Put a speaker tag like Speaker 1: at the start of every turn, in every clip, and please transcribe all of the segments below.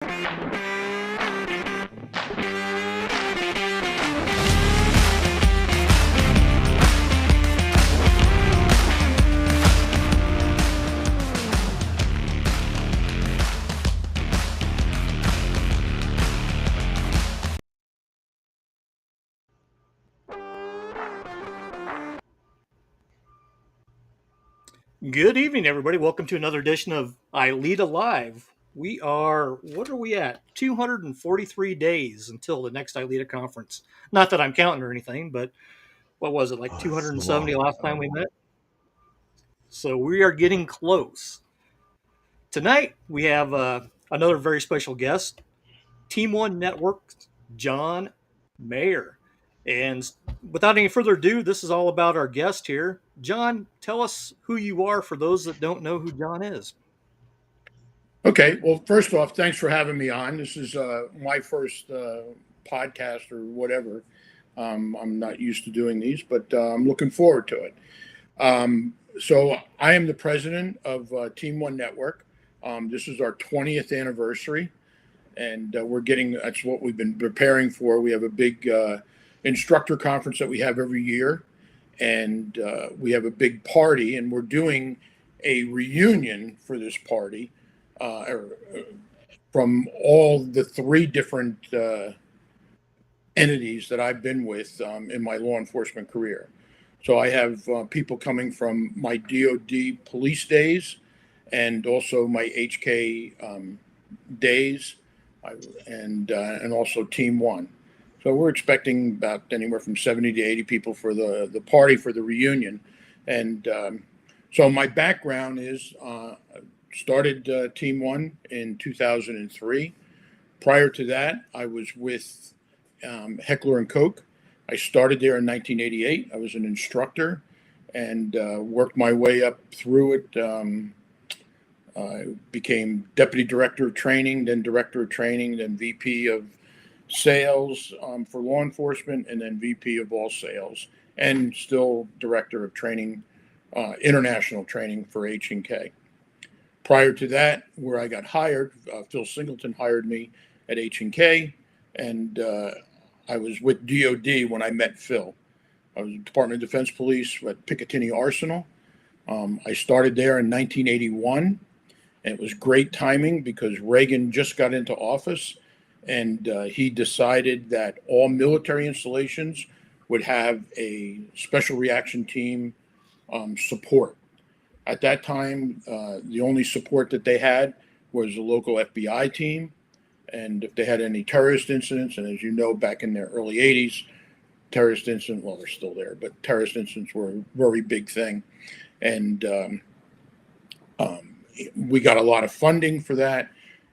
Speaker 1: Good evening, everybody. Welcome to another edition of ILEETA Live. What are we at? 243 days until the next ILEETA conference. Not that I'm counting or anything, but what was it, like
Speaker 2: Oh, it's so
Speaker 1: 270
Speaker 2: long.
Speaker 1: last time we met? So we are getting close. Tonight, we have another very special guest, Team One Network's John Meyer. And without any further ado, this is all about our guest here. John, tell us who you are for those that don't know who John is.
Speaker 3: Okay. Well, first off, thanks for having me on. This is my first podcast or whatever. I'm not used to doing these, but I'm looking forward to it. So I am the president of Team One Network. This is our 20th anniversary, and that's what we've been preparing for. We have a big instructor conference that we have every year, and we have a big party, and we're doing a reunion for this party from all the three different entities that I've been with in my law enforcement career. So I have people coming from my DOD police days and also my HK days and also Team One. So we're expecting about anywhere from 70 to 80 people for the party for the reunion. And so my background is started Team One in 2003. Prior to that, I was with Heckler and Koch. I started there in 1988. I was an instructor and worked my way up through it. I became deputy director of training, then director of training, then VP of sales for law enforcement, and then VP of all sales, and still director of training, international training for H&K. Prior to that, where I got hired, Phil Singleton hired me at H&K, and I was with DOD when I met Phil. I was Department of Defense Police at Picatinny Arsenal. I started there in 1981, and it was great timing because Reagan just got into office, and he decided that all military installations would have a special reaction team support. At that time, the only support that they had was a local FBI team. And if they had any terrorist incidents, and as you know, back in the early 80s, terrorist incidents, well, they're still there, but terrorist incidents were a very big thing. And we got a lot of funding for that.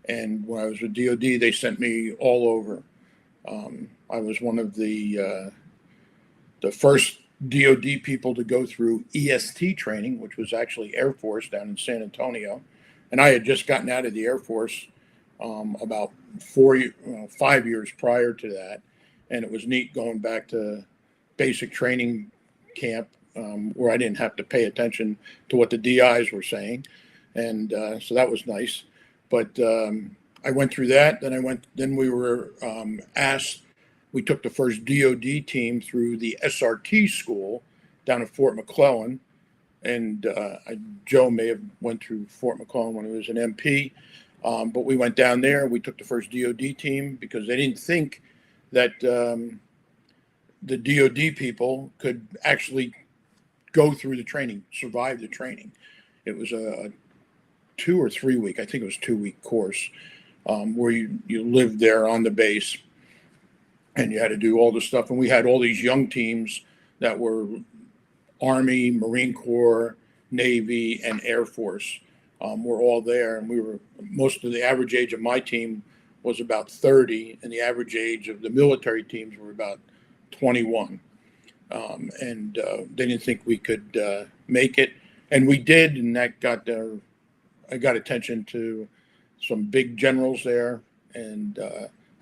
Speaker 3: And when I was with DOD, they sent me all over. I was one of the first DOD people to go through EST training, which was actually Air Force down in San Antonio. And I had just gotten out of the Air Force about 5 years prior to that. And it was neat going back to basic training camp where I didn't have to pay attention to what the DIs were saying. And so that was nice. But I went through that. Then we were asked. We took the first DOD team through the SRT school down at Fort McClellan, and Joe may have went through Fort McClellan when he was an MP, but we went down there. We took the first DOD team because they didn't think that the DOD people could actually go through the training, survive the training. It was a 2 or 3 week, I think it was 2 week course where you lived there on the base. And you had to do all this stuff. And we had all these young teams that were Army, Marine Corps, Navy, and Air Force were all there. And most of the average age of my team was about 30, and the average age of the military teams were about 21. And they didn't think we could make it. And we did, and that I got attention to some big generals there. And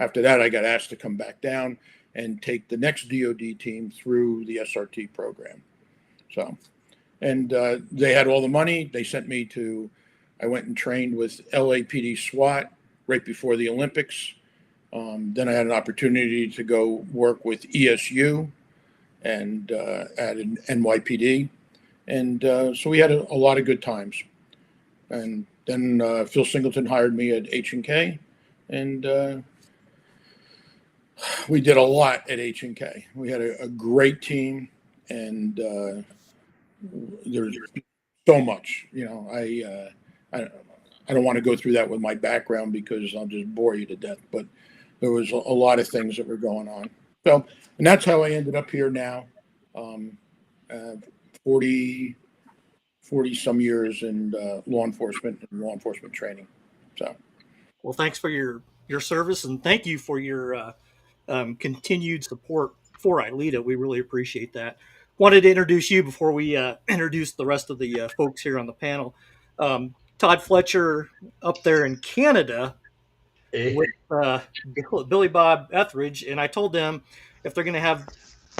Speaker 3: after that, I got asked to come back down and take the next DOD team through the SRT program. So, and they had all the money. They sent me I went and trained with LAPD SWAT right before the Olympics. Then I had an opportunity to go work with ESU and at an NYPD, and so we had a lot of good times. And then Phil Singleton hired me at H&K, and we did a lot at H&K. We had a great team, and there's so much. I don't want to go through that with my background because I'll just bore you to death. But there was a lot of things that were going on. So, and that's how I ended up here now. Um, uh, 40, 40 some years in law enforcement and law enforcement training. So,
Speaker 1: Well, thanks for your service, and thank you for your continued support for ILEETA. We really appreciate that. Wanted to introduce you before we introduce the rest of the folks here on the panel. Todd Fletcher up there in Canada with Billy Bob Etheridge, and I told them if they're going to have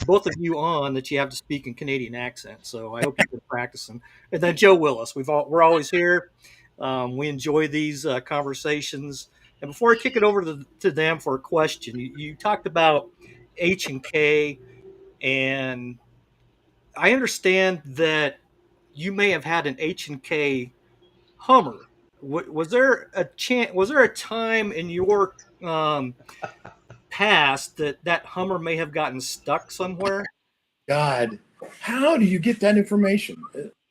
Speaker 1: both of you on that you have to speak in Canadian accent. So I hope you've been practicing. And then Joe Willis, we're always here. We enjoy these conversations. And before I kick it over to them for a question, you talked about H&K, and I understand that you may have had an H&K Hummer. Was there a chance? Was there a time in your past that Hummer may have gotten stuck somewhere?
Speaker 3: God, how do you get that information?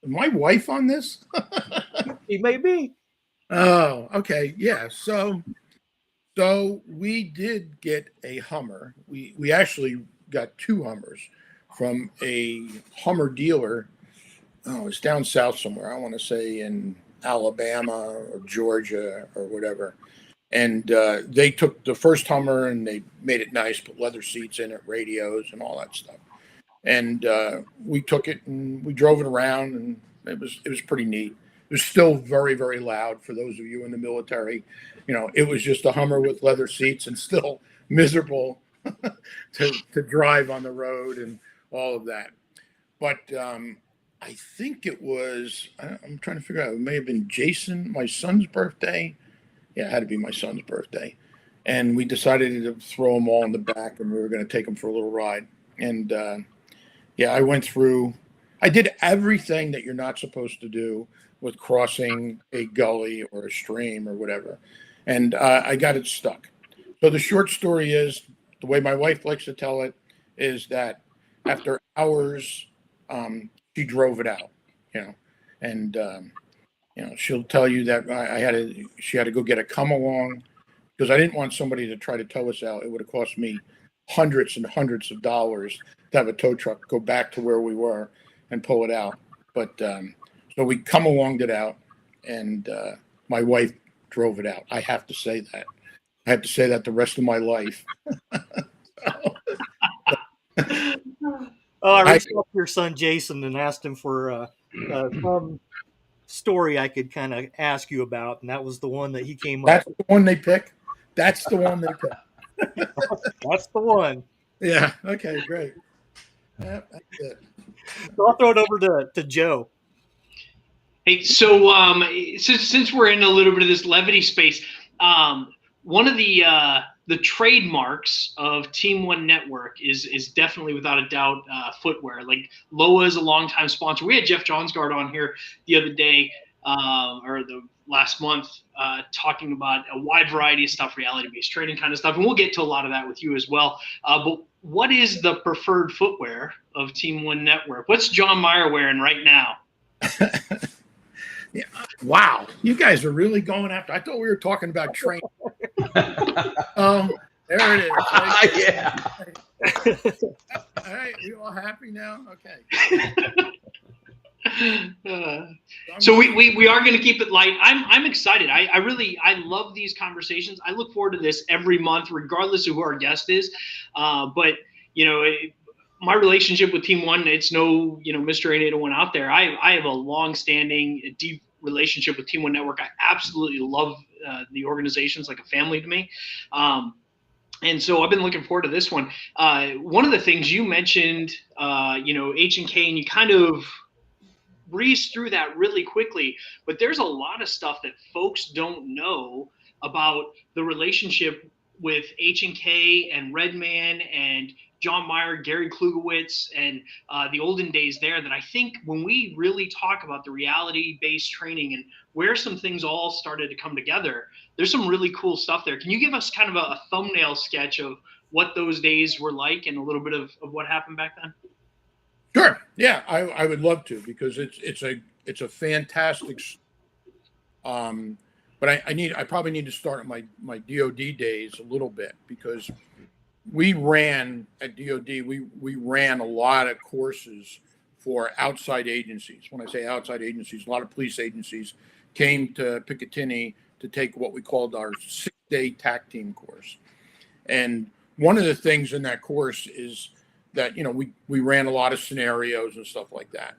Speaker 3: My wife on this?
Speaker 1: He may be.
Speaker 3: Oh, okay. Yeah. So we did get a Hummer. We actually got two Hummers from a Hummer dealer. Oh, it's down south somewhere. I want to say in Alabama or Georgia or whatever. And they took the first Hummer and they made it nice, put leather seats in it, radios, and all that stuff. And we took it and we drove it around, and it was pretty neat. It was still very, very loud for those of you in the military. It was just a Hummer with leather seats and still miserable to drive on the road and all of that. But I think I'm trying to figure out, it may have been Jason, my son's birthday. Yeah, it had to be my son's birthday. And we decided to throw them all in the back, and we were going to take them for a little ride. And yeah, I did everything that you're not supposed to do with crossing a gully or a stream or whatever. And I got it stuck. So the short story is, the way my wife likes to tell it, is that after hours, she drove it out, you know, and, she'll tell you that she had to go get a come along because I didn't want somebody to try to tow us out. It would have cost me hundreds and hundreds of dollars to have a tow truck go back to where we were and pull it out. But so we come alonged it out, and my wife drove it out. I have to say that. I have to say that the rest of my life.
Speaker 1: Oh, I
Speaker 3: I
Speaker 1: reached out to your son Jason and asked him for some story I could kind of ask you about, and that was the one that he came up
Speaker 3: That's the one they pick. That's the one they pick.
Speaker 1: with. That's the one.
Speaker 3: Yeah. Okay. Great. Yeah, that's it.
Speaker 1: So I'll throw it over to Joe.
Speaker 2: Hey, so since we're in a little bit of this levity space, one of the trademarks of Team One Network is definitely, without a doubt, footwear. Like Loa is a longtime sponsor. We had Jeff Johnsgard on here the other day, or the last month, talking about a wide variety of stuff, reality-based trading kind of stuff, and we'll get to a lot of that with you as well. But what is the preferred footwear of Team One Network? What's John Meyer wearing right now?
Speaker 3: Yeah. Wow, you guys are really going after. I thought we were talking about training. There it is. Right?
Speaker 4: Yeah.
Speaker 3: All right, you all happy now? Okay.
Speaker 2: So we are going to keep it light. I'm excited. I love these conversations. I look forward to this every month, regardless of who our guest is. But my relationship with Team One, it's no Mr. 801 out there. I have a long-standing, deep relationship with Team One Network. I absolutely love the organization. It's like a family to me. And so I've been looking forward to this one. One of the things you mentioned, H&K, and you kind of breeze through that really quickly, but there's a lot of stuff that folks don't know about the relationship with H&K and Redman and John Meyer, Gary Klugowitz, and the olden days there, that I think when we really talk about the reality-based training and where some things all started to come together, there's some really cool stuff there. Can you give us kind of a thumbnail sketch of what those days were like and a little bit of what happened back then?
Speaker 3: Sure. Yeah, I would love to, because it's a fantastic. But I probably need to start at my DoD days a little bit, because we ran at DoD. We ran a lot of courses for outside agencies. When I say outside agencies, a lot of police agencies came to Picatinny to take what we called our 6-day TAC team course. And one of the things in that course is that, we ran a lot of scenarios and stuff like that.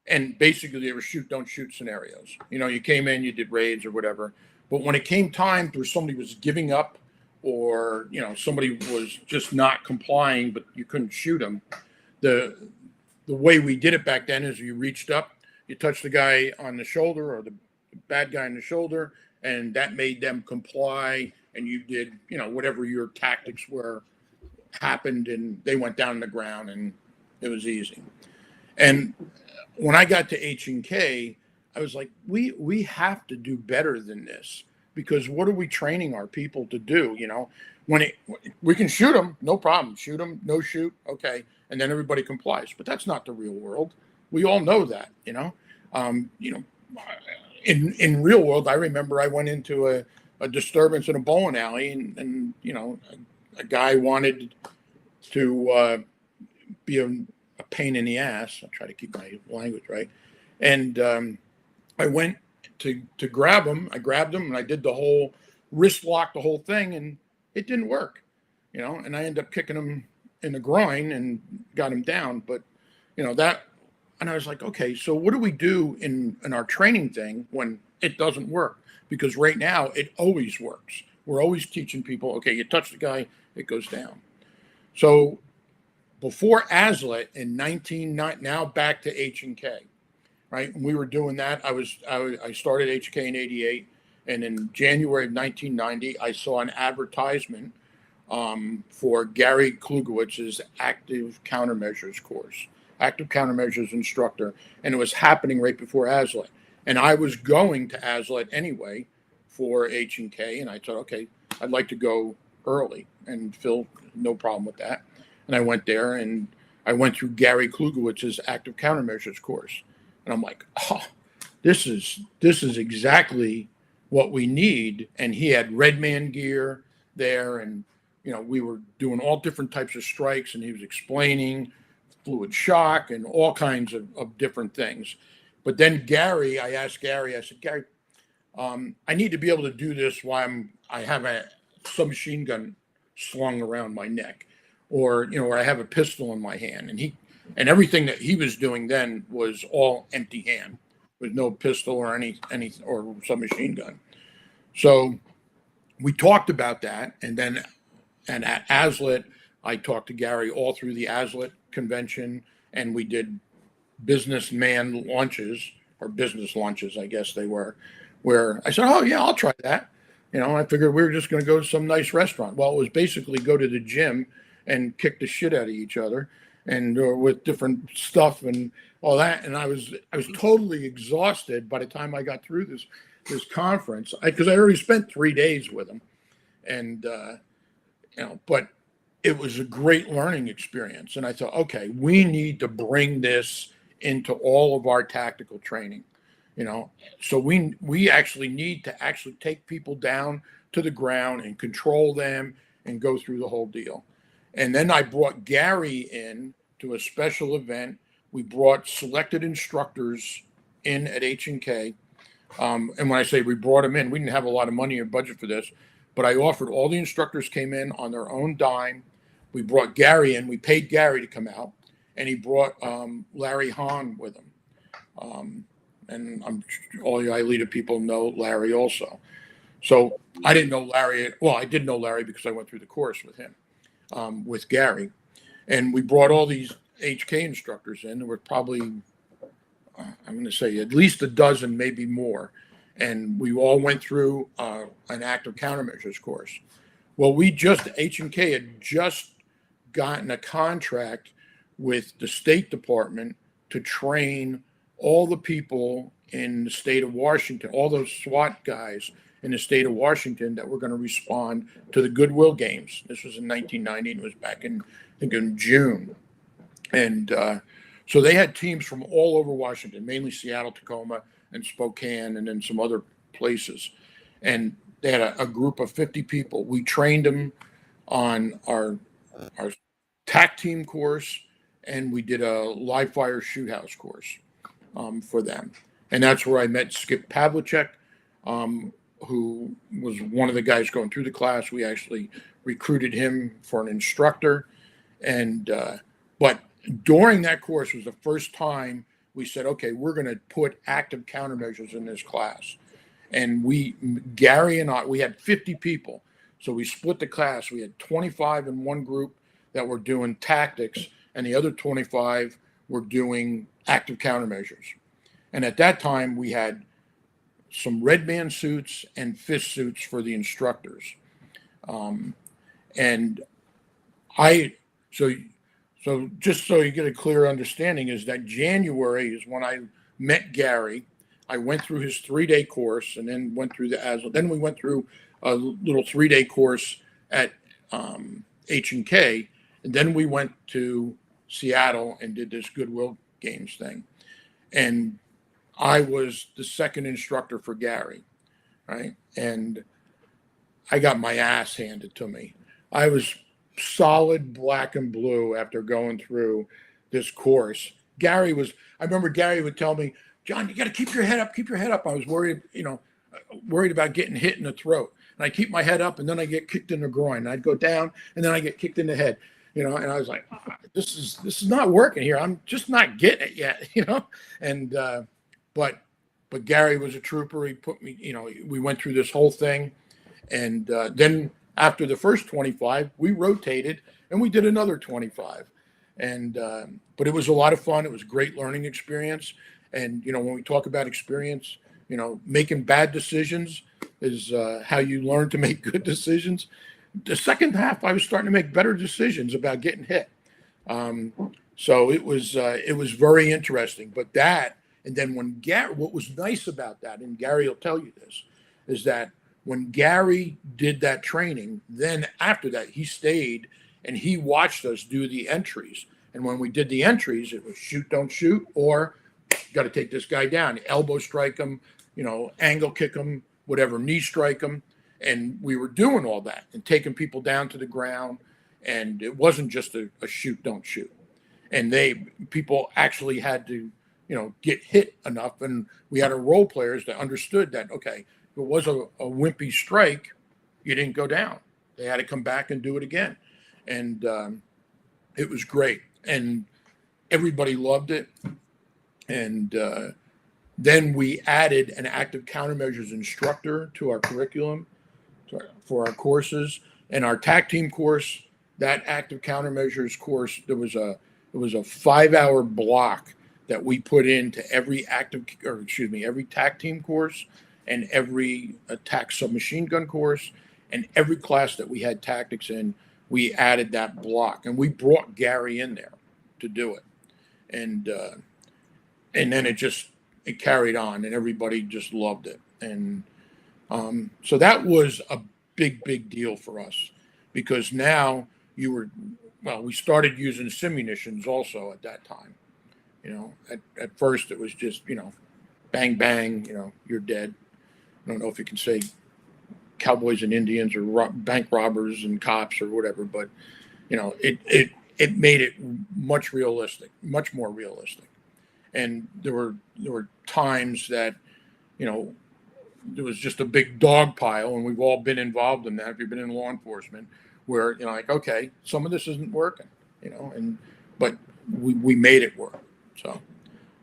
Speaker 3: And basically they were shoot, don't shoot scenarios. You came in, you did raids or whatever. But when it came time where somebody was giving up, or, somebody was just not complying, but you couldn't shoot them, the way we did it back then is you reached up, you touched the guy on the shoulder, or the bad guy on the shoulder, and that made them comply. And you did, whatever your tactics were, happened, and they went down on the ground, and it was easy. And when I got to H&K, I was like, we have to do better than this, because what are we training our people to do? We can shoot them, no problem. Shoot them, no shoot, okay, and then everybody complies. But that's not the real world. We all know that. In real world, I remember I went into a disturbance in a bowling alley, and a guy wanted to be a pain in the ass. I'll try to keep my language right. And I went to grab him. I grabbed him, and I did the whole wrist lock, the whole thing, and it didn't work. And I ended up kicking him in the groin and got him down. But that, and I was like, okay, so what do we do in our training thing when it doesn't work? Because right now it always works. We're always teaching people, okay, you touch the guy, it goes down. So before ASLET in 1990, now back to H&K, right? When we were doing that, I started H&K in '88, and in January of 1990, I saw an advertisement for Gary Klugowicz's active countermeasures course, active countermeasures instructor, and it was happening right before ASLET. And I was going to ASLET anyway for H&K, and I thought, okay, I'd like to go early, and Phil, no problem with that. And I went there, and I went through Gary Klugowicz's active countermeasures course. And I'm like, oh, this is exactly what we need. And he had Redman gear there, and we were doing all different types of strikes, and he was explaining fluid shock and all kinds of different things. But then I asked Gary, I said, Gary, I need to be able to do this while I have a submachine gun slung around my neck, or I have a pistol in my hand. And everything that he was doing then was all empty hand, with no pistol or any or submachine gun. So we talked about that, and at ASLET, I talked to Gary all through the ASLET convention, and we did businessman lunches, or business lunches, I guess they were, where I said, oh yeah, I'll try that. I figured we were just going to go to some nice restaurant. Well, it was basically go to the gym and kick the shit out of each other, and with different stuff and all that. And I was totally exhausted by the time I got through this conference, because I already spent 3 days with him, and but it was a great learning experience. And I thought, okay, we need to bring this into all of our tactical training. So we actually need to actually take people down to the ground and control them and go through the whole deal. And then I brought Gary in to a special event. We brought selected instructors in at H&K. And when I say we brought them in, we didn't have a lot of money or budget for this, but I offered all the instructors came in on their own dime. We brought Gary in. We paid Gary to come out, and he brought Larry Hahn with him. And all you ILEETA people know Larry also. So I didn't know Larry. Well, I did know Larry because I went through the course with him, with Gary. And we brought all these HK instructors in. There were probably, I'm going to say at least a dozen, maybe more. and we all went through an active countermeasures course. Well, H&K had just gotten a contract with the State Department to train all the people in the state of Washington, all those SWAT guys in the state of Washington that were going to respond to the Goodwill Games. This was in 1990, and it was back in, I think, in June. And so they had teams from all over Washington, mainly Seattle, Tacoma, and Spokane, and then some other places. And they had a group of 50 people. We trained them on our TAC team course, and we did a live fire shoot house course for them. And that's where I met Skip Pavlicek, who was one of the guys going through the class. We actually recruited him for an instructor. And but during that course was the first time we said, okay, we're going to put active countermeasures in this class. And Gary and I, we had 50 people. So we split the class. We had 25 in one group that were doing tactics, and the other 25 were doing active countermeasures. And at that time, we had some red man suits and fist suits for the instructors. And so just so you get a clear understanding, is that January is when I met Gary. I went through his 3-day course, and then went through the ASL. Then we went through a little 3-day course at H&K, and then we went to Seattle and did this Goodwill Games thing. And I was the second instructor for Gary, right? And I got my ass handed to me. I was solid black and blue after going through this course. I remember Gary would tell me, John, you got to keep your head up, keep your head up. I was worried about getting hit in the throat. And I keep my head up, and then I get kicked in the groin. And I'd go down, and then I get kicked in the head, and I was like, this is not working here. I'm just not getting it yet, And, but Gary was a trooper. He put me, we went through this whole thing. And then after the first 25, we rotated and we did another 25. And, but it was a lot of fun. It was a great learning experience. And, when we talk about experience, making bad decisions is how you learn to make good decisions. The second half, I was starting to make better decisions about getting hit. So it was very interesting. But and then when Gary, what was nice about that, and Gary will tell you this, is that when Gary did that training, then after that, he stayed and he watched us do the entries. And when we did the entries, it was shoot, don't shoot, or got to take this guy down, elbow strike him, angle kick him, whatever, knee strike him. And we were doing all that and taking people down to the ground. And it wasn't just a shoot, don't shoot. And people actually had to, get hit enough. And we had our role players that understood that, okay, if it was a wimpy strike, you didn't go down. They had to come back and do it again. And it was great. And everybody loved it. And then we added an active countermeasures instructor to our curriculum for our courses. And our TAC team course, that active countermeasures course, there was a 5-hour block that we put into every every TAC team course and every TAC submachine gun course, and every class that we had tactics in, we added that block. And we brought Gary in there to do it. And then it carried on, and everybody just loved it. And so that was a big deal for us, because now we started using simunitions also at that time. At first it was just, bang, bang, you're dead. I don't know if you can say cowboys and Indians or bank robbers and cops or whatever, but, it made it much more realistic. And there were times that, there was just a big dog pile, and we've all been involved in that if you've been in law enforcement, where, like, okay, some of this isn't working, but we made it work.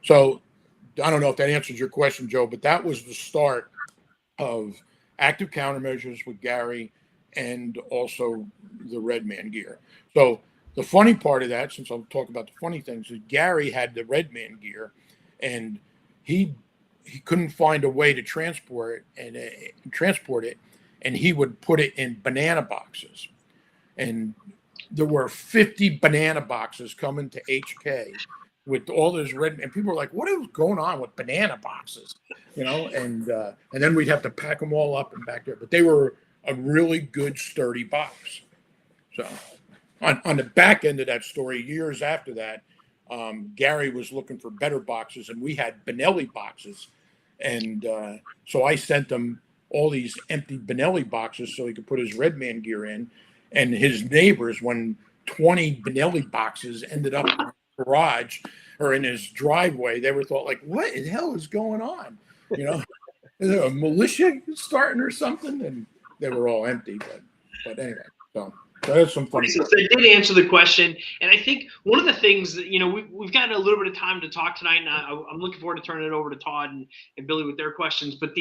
Speaker 3: So I don't know if that answers your question, Joe, but that was the start of active countermeasures with Gary, and also the Red Man gear. So the funny part of that, since I'll talk about the funny things, is Gary had the Red Man gear, and he he couldn't find a way to transport it, and he would put it in banana boxes. And there were 50 banana boxes coming to HK with all this red, and people were like, "What is going on with banana boxes?" And then we'd have to pack them all up and back there. But they were a really good, sturdy box. So on the back end of that story, years after that, Gary was looking for better boxes, and we had Benelli boxes, and so I sent him all these empty Benelli boxes so he could put his Redman gear in. And his neighbors, when 20 Benelli boxes ended up in the garage or in his driveway, they were thought like, "What the hell is going on? Is there a militia starting or something?" And they were all empty. But anyway, so that's some funny
Speaker 2: So
Speaker 3: stuff.
Speaker 2: they did answer the question, and I think one of the things that we've gotten a little bit of time to talk tonight, and I'm looking forward to turning it over to Todd and Billy with their questions. But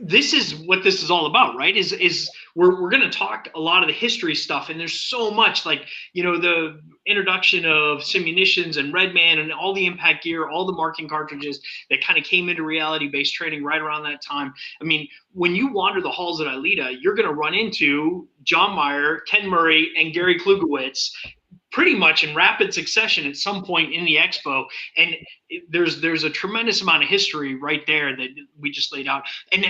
Speaker 2: this is what this is all about, right? Is we're going to talk a lot of the history stuff, and there's so much, like the introduction of simunitions and Redman and all the impact gear, all the marking cartridges that kind of came into reality-based training right around that time. I mean, when you wander the halls at ILEETA, you're going to run into John Meyer, Ken Murray, and Gary Klugowitz pretty much in rapid succession at some point in the expo, and there's a tremendous amount of history right there that we just laid out. And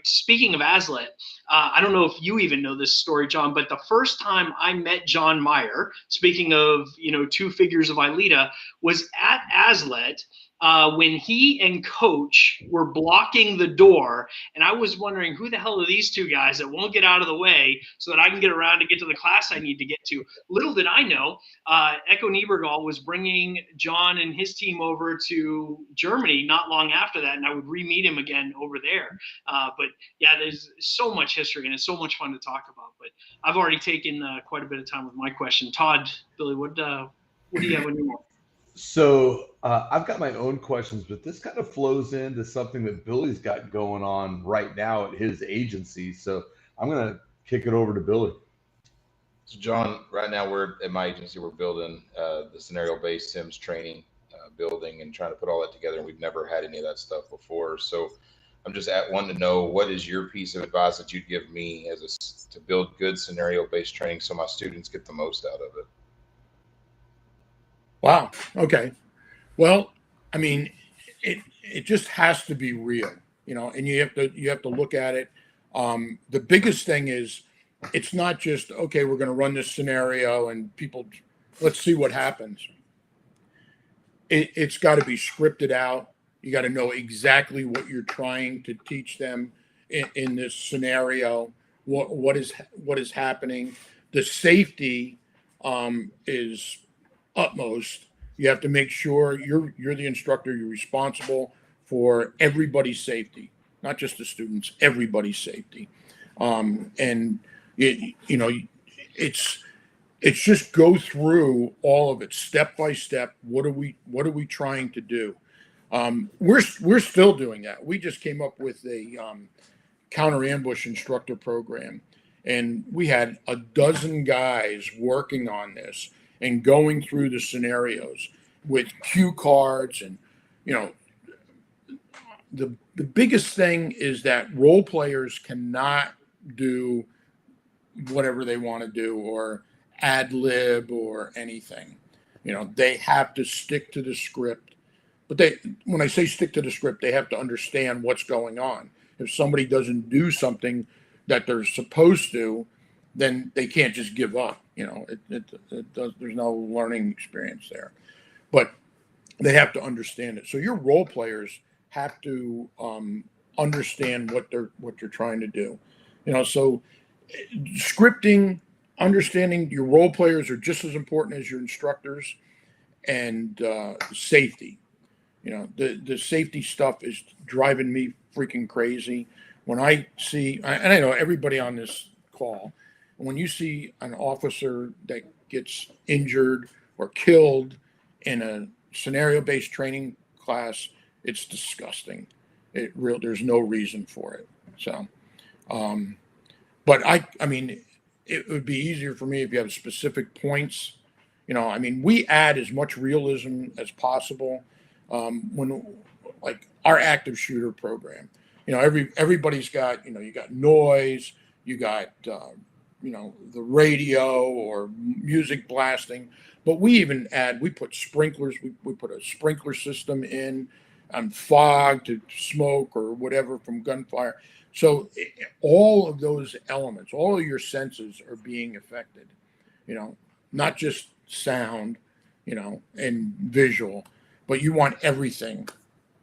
Speaker 2: speaking of ASLET, I don't know if you even know this story, John, but the first time I met John Meyer, speaking of two figures of ILEETA, was at ASLET. When he and Coach were blocking the door, and I was wondering, who the hell are these two guys that won't get out of the way so that I can get around to get to the class I need to get to? Little did I know, Echo Niebergall was bringing John and his team over to Germany not long after that, and I would re-meet him again over there. But yeah, there's so much history, and it's so much fun to talk about. But I've already taken quite a bit of time with my question. Todd, Billy, what do you have on your mind?
Speaker 5: So I've got my own questions, but this kind of flows into something that Billy's got going on right now at his agency. So I'm going to kick it over to Billy.
Speaker 6: So John, right now we're at my agency, we're building the scenario-based Sims training building and trying to put all that together. And we've never had any of that stuff before. So I'm just wanting to know, what is your piece of advice that you'd give me to build good scenario-based training so my students get the most out of it?
Speaker 3: Wow. Okay. Well, I mean, it just has to be real, and you have to look at it. The biggest thing is, it's not just, okay, we're going to run this scenario and people, let's see what happens. It's got to be scripted out. You got to know exactly what you're trying to teach them in this scenario. What is happening? The safety is utmost. You have to make sure you're the instructor. You're responsible for everybody's safety, not just the students, everybody's safety. And it's just go through all of it step by step. What are we trying to do? We're still doing that. We just came up with a counter ambush instructor program, and we had a dozen guys working on this and going through the scenarios with cue cards. And the biggest thing is that role players cannot do whatever they want to do or ad lib or anything. They have to stick to the script. But when I say stick to the script, they have to understand what's going on. If somebody doesn't do something that they're supposed to, then they can't just give up. There's no learning experience there. But they have to understand it. So your role players have to understand what you're trying to do. So scripting, understanding your role players are just as important as your instructors, and safety. The safety stuff is driving me freaking crazy. When I see, and I know everybody on this call, when you see an officer that gets injured or killed in a scenario-based training class, it's disgusting. There's no reason for it. So, but I mean, it would be easier for me if you have specific points. We add as much realism as possible. when like our active shooter program, everybody's got, you got noise, you got the radio or music blasting, but we put sprinklers, we put a sprinkler system in and fog to smoke or whatever from gunfire. So all of those elements, all of your senses are being affected, not just sound, and visual, but you want everything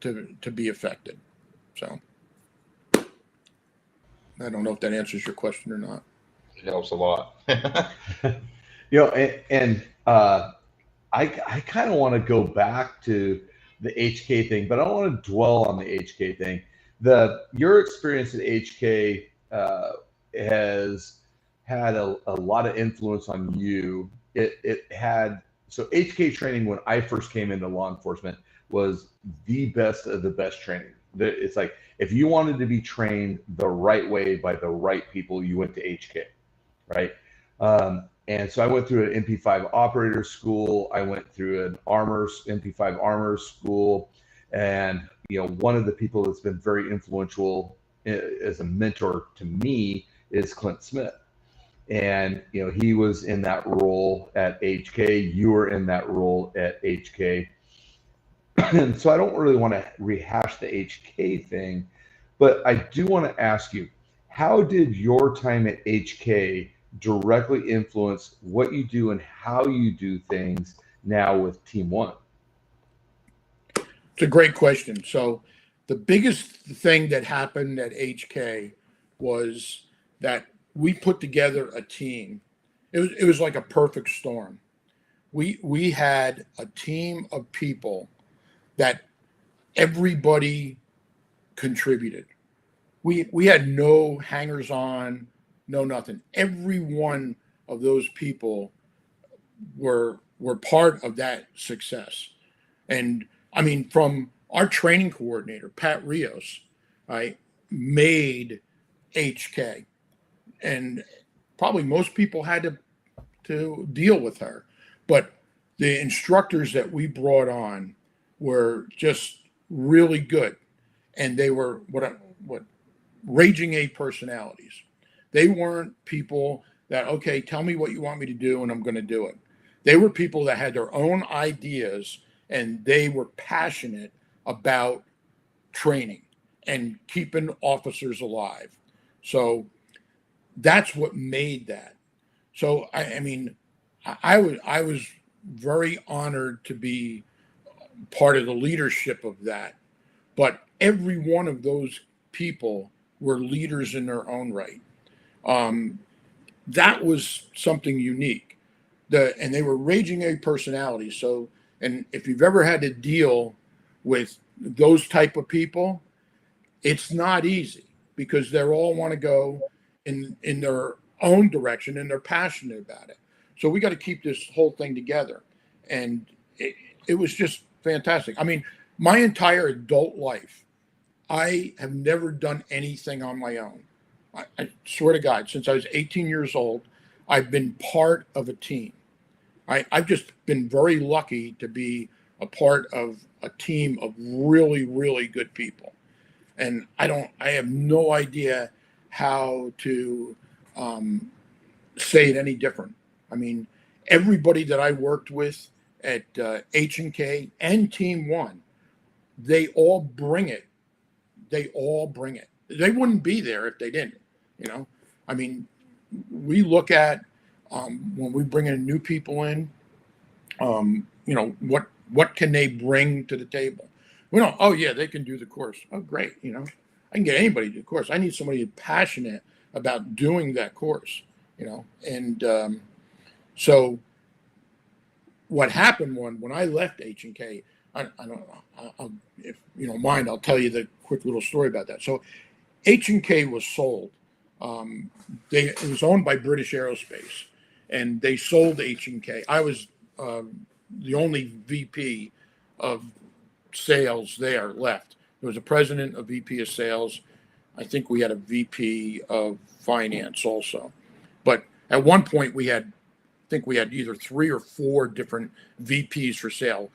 Speaker 3: to be affected. So I don't know if that answers your question or not.
Speaker 6: It helps a lot.
Speaker 5: I kind of want to go back to the HK thing, but I don't want to dwell on the HK thing. Your experience at HK has had a lot of influence on you. So HK training, when I first came into law enforcement, was the best of the best training. It's like, if you wanted to be trained the right way by the right people, you went to HK, right? And so I went through an MP5 operator school. I went through an MP5 armor school. And, one of the people that's been very influential as a mentor to me is Clint Smith. And, he was in that role at HK. You were in that role at HK. And so I don't really want to rehash the HK thing, but I do want to ask you, how did your time at HK directly influence what you do and how you do things now with Team One?
Speaker 3: It's a great question. So the biggest thing that happened at HK was that we put together a team. It was like a perfect storm. We had a team of people that everybody contributed. We had no hangers on, no nothing. Every one of those people were part of that success. And I mean, from our training coordinator, Pat Rios, right, made HK. And probably most people had to deal with her. But the instructors that we brought on were just really good. And they were what raging A personalities. They weren't people that, okay, tell me what you want me to do and I'm going to do it. They were people that had their own ideas and they were passionate about training and keeping officers alive. So that's what made that. So I mean, I was very honored to be part of the leadership of that. But every one of those people were leaders in their own right. That was something unique. And they were raging A personalities. So, and if you've ever had to deal with those type of people, it's not easy because they all want to go in their own direction and they're passionate about it. So we got to keep this whole thing together. And it was just fantastic. I mean, my entire adult life, I have never done anything on my own. I swear to God, since I was 18 years old, I've been part of a team. I've just been very lucky to be a part of a team of really, really good people. And I have no idea how to say it any different. I mean, everybody that I worked with at H&K and Team One, they all bring it. They all bring it. They wouldn't be there if they didn't, I mean, we look at when we bring in new people in, what can they bring to the table? We don't, oh yeah, they can do the course. Oh, great. I can get anybody to do the course. I need somebody passionate about doing that course, and so what happened when I left H&K, I don't know, if you don't mind, I'll tell you the quick little story about that. So H&K was sold. It was owned by British Aerospace, and they sold H&K. I was the only VP of sales there left. There was a president, a VP of sales. I think we had a VP of finance also. But at one point we had either 3 or 4 different VPs for sale.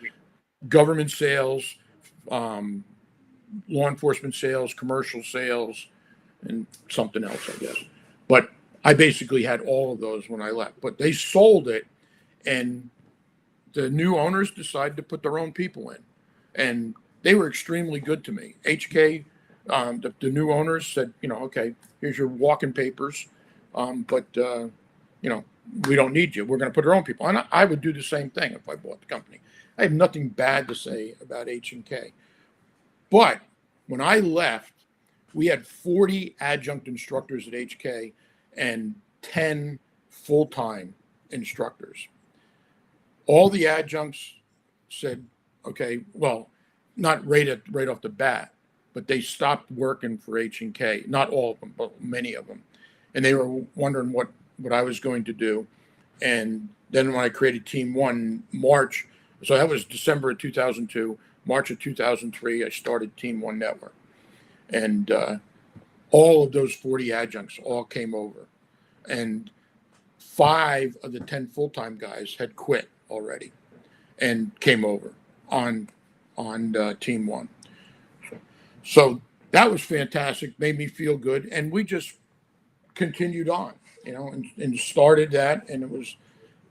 Speaker 3: government sales, law enforcement sales, commercial sales, and something else, I guess. But I basically had all of those when I left. But they sold it, and the new owners decided to put their own people in, and they were extremely good to me. HK, the new owners said, okay, here's your walking papers, but we don't need you. We're going to put our own people. And I would do the same thing if I bought the company. I have nothing bad to say about H&K. But when I left, we had 40 adjunct instructors at HK and 10 full-time instructors. All the adjuncts said, okay, well, not right off the bat, but they stopped working for H&K. Not all of them, but many of them. And they were wondering what I was going to do. And then when I created Team One March, so that was December of 2002, March of 2003, I started Team One Network. And all of those 40 adjuncts all came over. And 5 of the 10 full-time guys had quit already and came over on Team One. So that was fantastic, made me feel good. And we just continued on, and started that. And it was,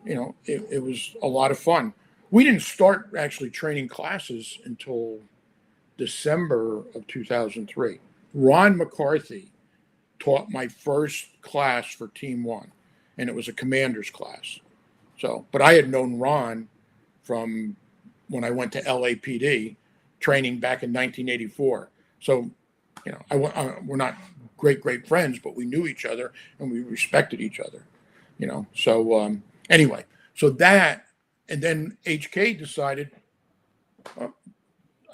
Speaker 3: it was a lot of fun. We didn't start actually training classes until December of 2003. Ron McCarthy taught my first class for Team One, and it was a commander's class. So, but I had known Ron from when I went to LAPD training back in 1984. So, we're not great friends, but we knew each other and we respected each other, So anyway, so that, and then HK decided,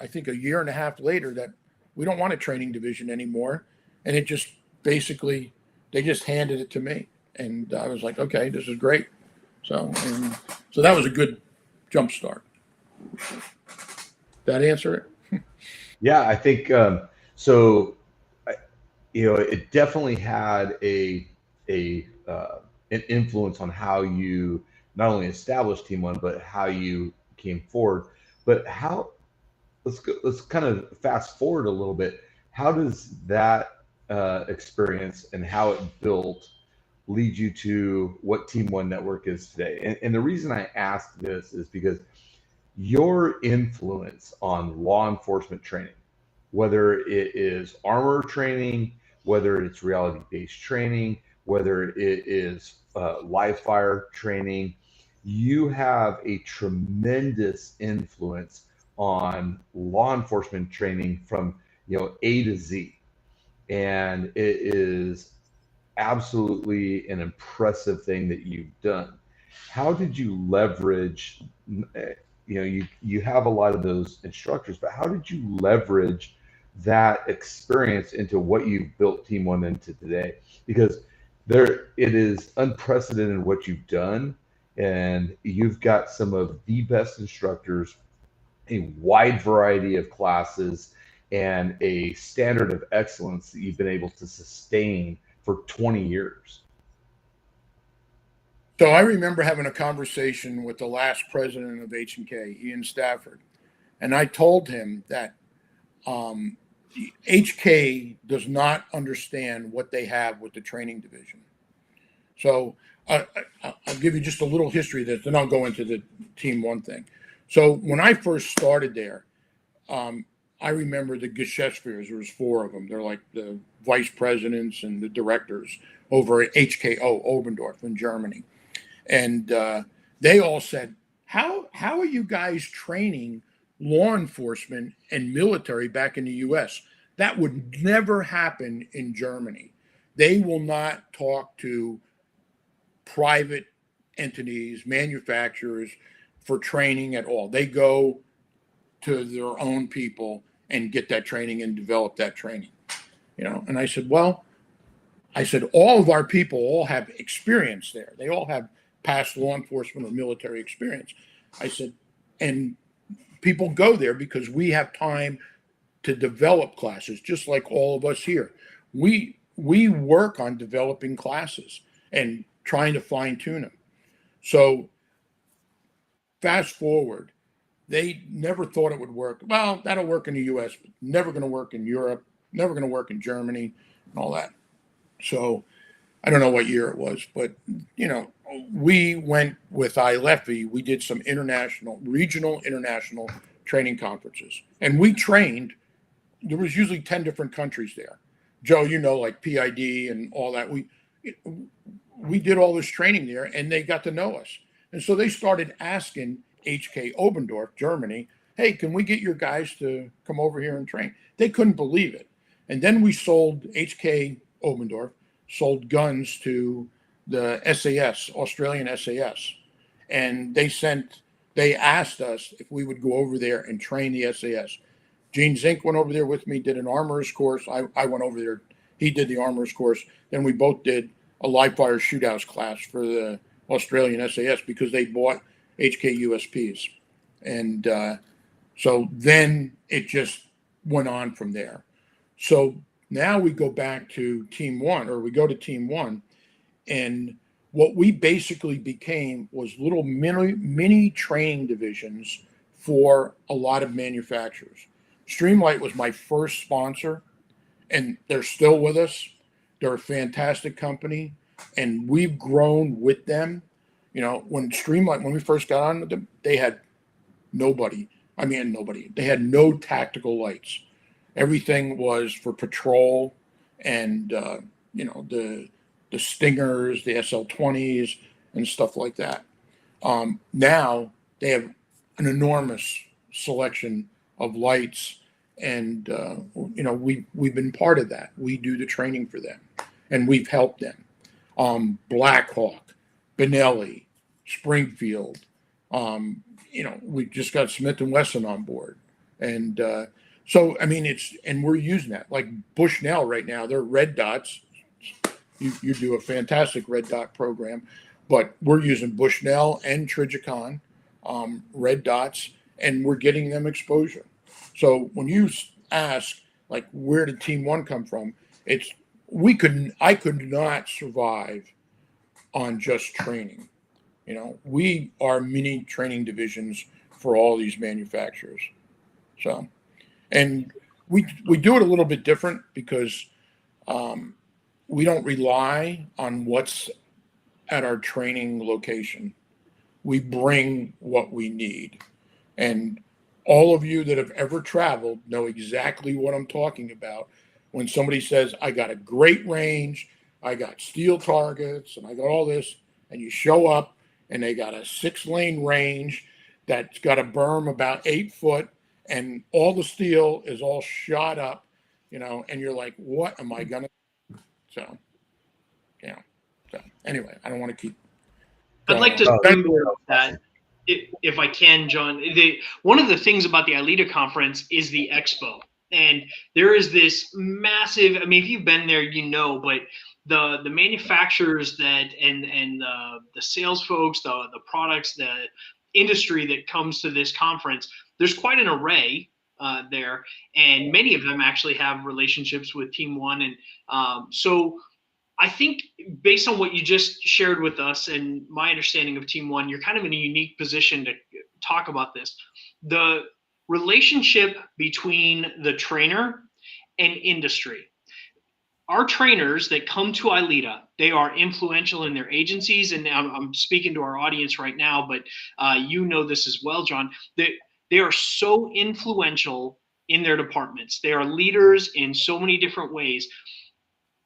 Speaker 3: I think a year and a half later, that we don't want a training division anymore. And it just basically, they just handed it to me. And I was like, okay, this is great. So that was a good jump start. That answer it?
Speaker 5: Yeah, I think so. It definitely had an influence on how you not only established Team One, but how you came forward. But let's kind of fast forward a little bit. How does that experience and how it built lead you to what Team One Network is today? And the reason I ask this is because your influence on law enforcement training, whether it is armor training, whether it's reality-based training, whether it is live fire training, you have a tremendous influence on law enforcement training from A to Z. And it is absolutely an impressive thing that you've done. How did you leverage, you have a lot of those instructors, but how did you leverage that experience into what you've built Team One into today? Because it is unprecedented what you've done, and you've got some of the best instructors, a wide variety of classes, and a standard of excellence that you've been able to sustain for 20 years.
Speaker 3: So I remember having a conversation with the last president of H&K, Ian Stafford, and I told him that HK does not understand what they have with the training division. So I'll give you just a little history that, then I'll go into the Team One thing. So when I first started there, I remember the Geschäftsführers. There was 4 of them. They're like the vice presidents and the directors over at HKO Obendorf in Germany, and they all said, "How are you guys training law enforcement and military back in the U.S.? That would never happen in Germany. They will not talk to private entities, manufacturers for training at all. They go to their own people and get that training and develop that training." And I said, well, all of our people all have experience there. They all have past law enforcement or military experience. I said, and people go there because we have time to develop classes, just like all of us here. We work on developing classes and trying to fine tune them. So fast forward, they never thought it would work. Well, that'll work in the U.S., but never going to work in Europe, never going to work in Germany, and all that. So I don't know what year it was, but we went with ILEETA. We did some regional international training conferences, and we trained. There was usually 10 different countries there. Joe, like PID and all that. We did all this training there, and they got to know us. And so they started asking HK Obendorf, Germany, hey, can we get your guys to come over here and train? They couldn't believe it. And then we sold HK Obendorf, sold guns to the SAS, Australian SAS. And they asked us if we would go over there and train the SAS. Gene Zink went over there with me, did an armorer's course. I went over there. He did the armorer's course. Then we both did a live fire shootouts class for the Australian SAS because they bought HK USPs. And so then it just went on from there. So now we go back to Team One, or we go to Team One, and what we basically became was little mini training divisions for a lot of manufacturers. Streamlight was my first sponsor, and they're still with us. They're a fantastic company, and we've grown with them. When we first got on with them, they had nobody. I mean, nobody. They had no tactical lights. Everything was for patrol and, the Stingers, the SL-20s, and stuff like that. Now they have an enormous selection of lights, and we've been part of that. We do the training for them, and we've helped them. Blackhawk, Benelli, Springfield. We just got Smith and Wesson on board, and so I mean and we're using that. Like Bushnell right now, they're red dots. You do a fantastic red dot program, but we're using Bushnell and Trijicon red dots, and we're getting them exposure. So when you ask, like, where did Team One come from? I could not survive on just training. We are mini training divisions for all these manufacturers. So, and we do it a little bit different because we don't rely on what's at our training location. We bring what we need. And all of you that have ever traveled know exactly what I'm talking about when somebody says, I got a great range, I got steel targets, and I got all this, and you show up and they got a 6-lane range that's got a berm about 8 foot, and all the steel is all shot up, and you're like, what am I gonna? So anyway, I don't want to keep.
Speaker 2: I'd like to springboard that, if I can, John. One of the things about the ILEETA conference is the expo, and there is this massive. I mean, if you've been there, but the manufacturers and the sales folks, the products, the industry that comes to this conference, there's quite an array there, and many of them actually have relationships with Team One, and so I think based on what you just shared with us and my understanding of Team One, you're kind of in a unique position to talk about this. The relationship between the trainer and industry. Our trainers that come to ILEETA, they are influential in their agencies, and I'm speaking to our audience right now, but this as well, John. They are so influential in their departments. They are leaders in so many different ways.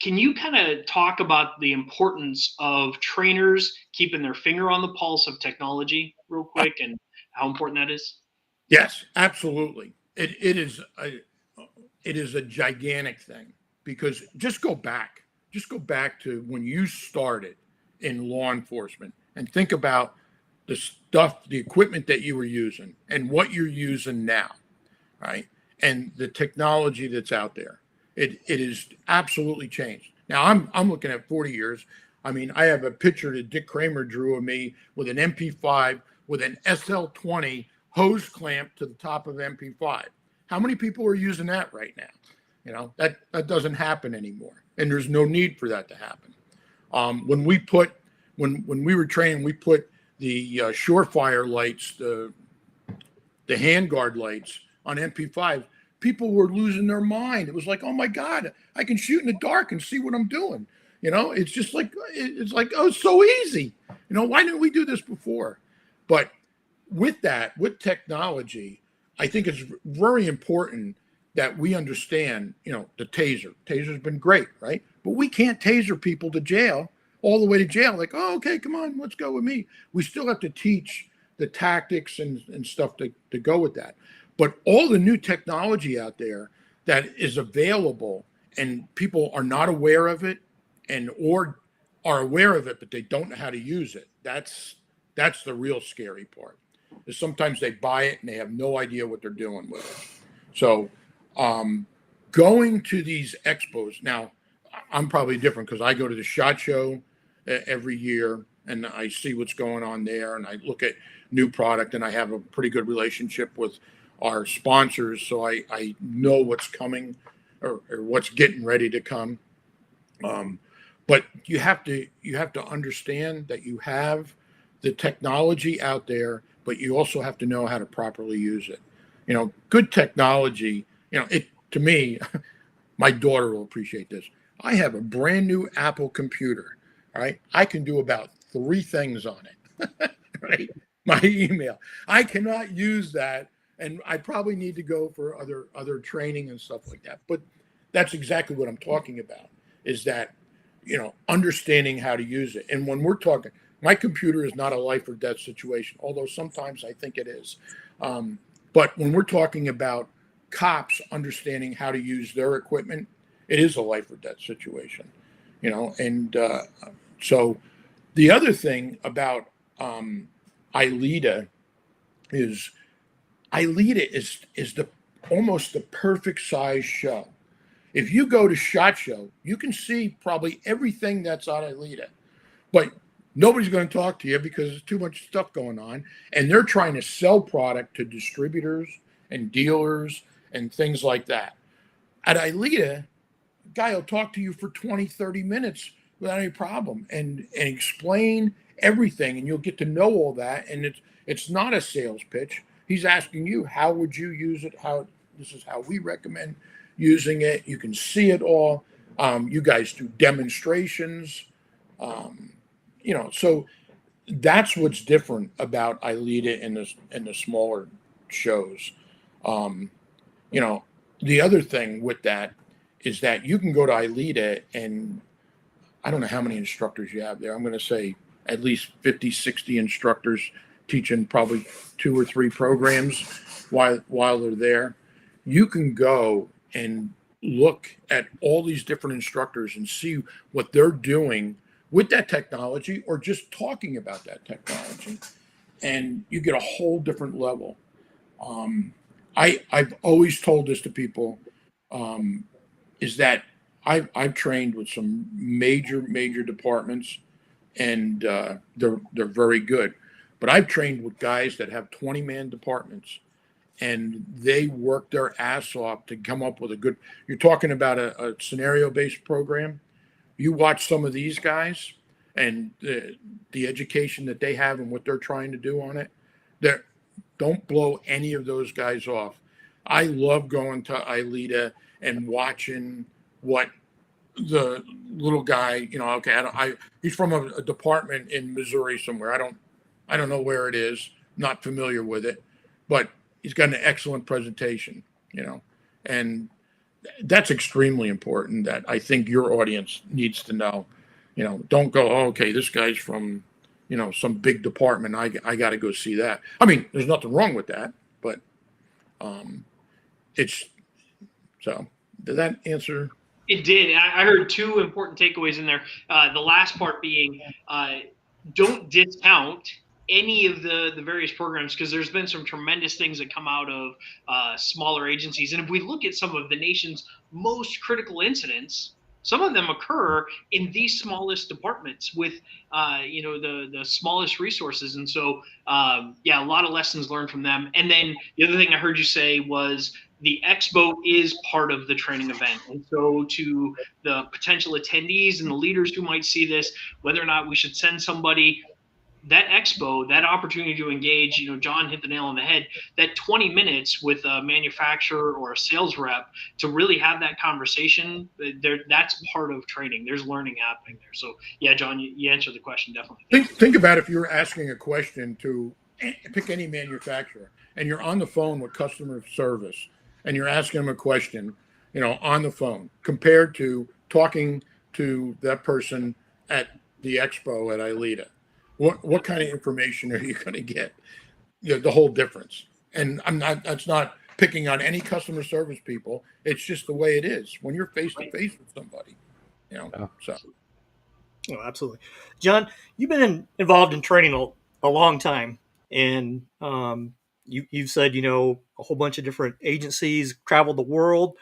Speaker 2: Can you kind of talk about the importance of trainers keeping their finger on the pulse of technology real quick and how important that is?
Speaker 3: Yes, absolutely. It is a gigantic thing, because just go back to when you started in law enforcement and think about the equipment that you were using and what you're using now, right? And the technology that's out there. It is absolutely changed. Now I'm looking at 40 years. I mean, I have a picture that Dick Kramer drew of me with an MP5 with an SL-20 hose clamp to the top of MP5. How many people are using that right now? That doesn't happen anymore, and there's no need for that to happen. When we were training, we put the Surefire lights, the the handguard lights on MP5, people were losing their mind. It was like, oh my God, I can shoot in the dark and see what I'm doing. It's just like, it's like, oh, it's so easy. Why didn't we do this before? But with technology, I think it's very important that we understand, the taser. Taser's been great, right? But we can't taser people to jail, all the way to jail. Like, oh, okay, come on, let's go with me. We still have to teach the tactics and stuff to go with that. But all the new technology out there that is available and people are not aware of it or are aware of it, but they don't know how to use it. That's the real scary part. Is sometimes they buy it and they have no idea what they're doing with it. So going to these expos now, I'm probably different because I go to the SHOT Show every year and I see what's going on there and I look at new product and I have a pretty good relationship with our sponsors, so I know what's coming or what's getting ready to come. But you have to understand that you have the technology out there, but you also have to know how to properly use it. Good technology, it to me, my daughter will appreciate this. I have a brand new Apple computer. All right. I can do about 3 things on it. Right. My email. I cannot use that. And I probably need to go for other training and stuff like that. But that's exactly what I'm talking about, is that, understanding how to use it. And when we're talking, my computer is not a life or death situation, although sometimes I think it is. But when we're talking about cops understanding how to use their equipment, it is a life or death situation, and so the other thing about ILEETA is the almost the perfect size show. If you go to SHOT Show, you can see probably everything that's on ILEETA, but nobody's going to talk to you because there's too much stuff going on, and they're trying to sell product to distributors and dealers and things like that. At ILEETA, a guy will talk to you for 20, 30 minutes without any problem and explain everything, and you'll get to know all that. And it's not a sales pitch. He's asking you, how would you use it? This is how we recommend using it. You can see it all. You guys do demonstrations. So that's what's different about ILEETA in the smaller shows. The other thing with that is that you can go to ILEETA and I don't know how many instructors you have there. I'm going to say at least 50, 60 instructors teaching probably 2 or 3 programs while they're there. You can go and look at all these different instructors and see what they're doing with that technology or just talking about that technology. And you get a whole different level. I've always told this to people, is that I've trained with some major departments, and they're very good. But I've trained with guys that have 20-man departments, and they work their ass off to come up with a good. You're talking about a scenario-based program. You watch some of these guys and the education that they have and what they're trying to do on it. Don't blow any of those guys off. I love going to ILEETA and watching what the little guy, he's from a department in Missouri somewhere. I don't know where it is, not familiar with it, but he's got an excellent presentation, and that's extremely important that I think your audience needs to know. Don't go, oh, okay, this guy's from, some big department. I got to go see that. I mean, there's nothing wrong with that, but it's so. Did that answer?
Speaker 2: It did. I heard 2 important takeaways in there. The last part being, don't discount any of the various programs, because there's been some tremendous things that come out of smaller agencies. And if we look at some of the nation's most critical incidents, some of them occur in the smallest departments with, the smallest resources. And so, a lot of lessons learned from them. And then the other thing I heard you say was the expo is part of the training event. And so to the potential attendees and the leaders who might see this, whether or not we should send somebody, that expo, that opportunity to engage, John hit the nail on the head, that 20 minutes with a manufacturer or a sales rep to really have that conversation, that's part of training. There's learning happening there. So yeah, John, you answered the question definitely.
Speaker 3: Think about if you were asking a question to pick any manufacturer and you're on the phone with customer service and you're asking them a question, on the phone compared to talking to that person at the expo at ILEETA. What kind of information are you going to get? The whole difference. And that's not picking on any customer service people. It's just the way it is when you're face to face with somebody, so.
Speaker 1: Oh, absolutely. John, you've been involved in training a long time, and you've said, a whole bunch of different agencies, traveled the world.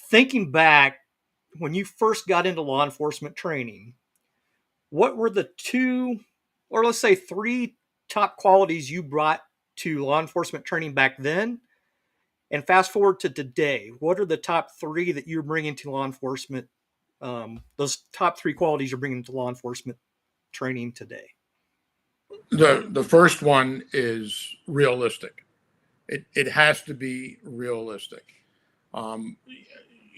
Speaker 1: Thinking back, when you first got into law enforcement training, what were the two, or let's say three top qualities you brought to law enforcement training back then? And fast forward to today, what are the top three that you're bringing to law enforcement? Those top three qualities you're bringing to law enforcement training today.
Speaker 3: The first one is realistic. It has to be realistic.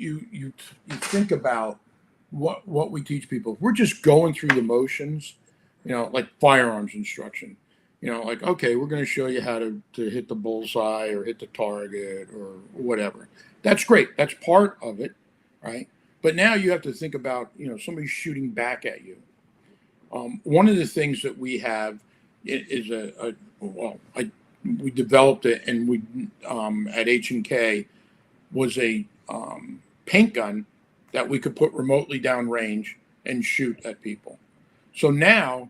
Speaker 3: You think about what we teach people. We're just going through the motions, like firearms instruction. Like, okay, we're going to show you how to hit the bullseye or hit the target or whatever. That's great. That's part of it, right? But now you have to think about, somebody shooting back at you. One of the things that we have is we developed it, and we at H&K was a paint gun that we could put remotely downrange and shoot at people. So now,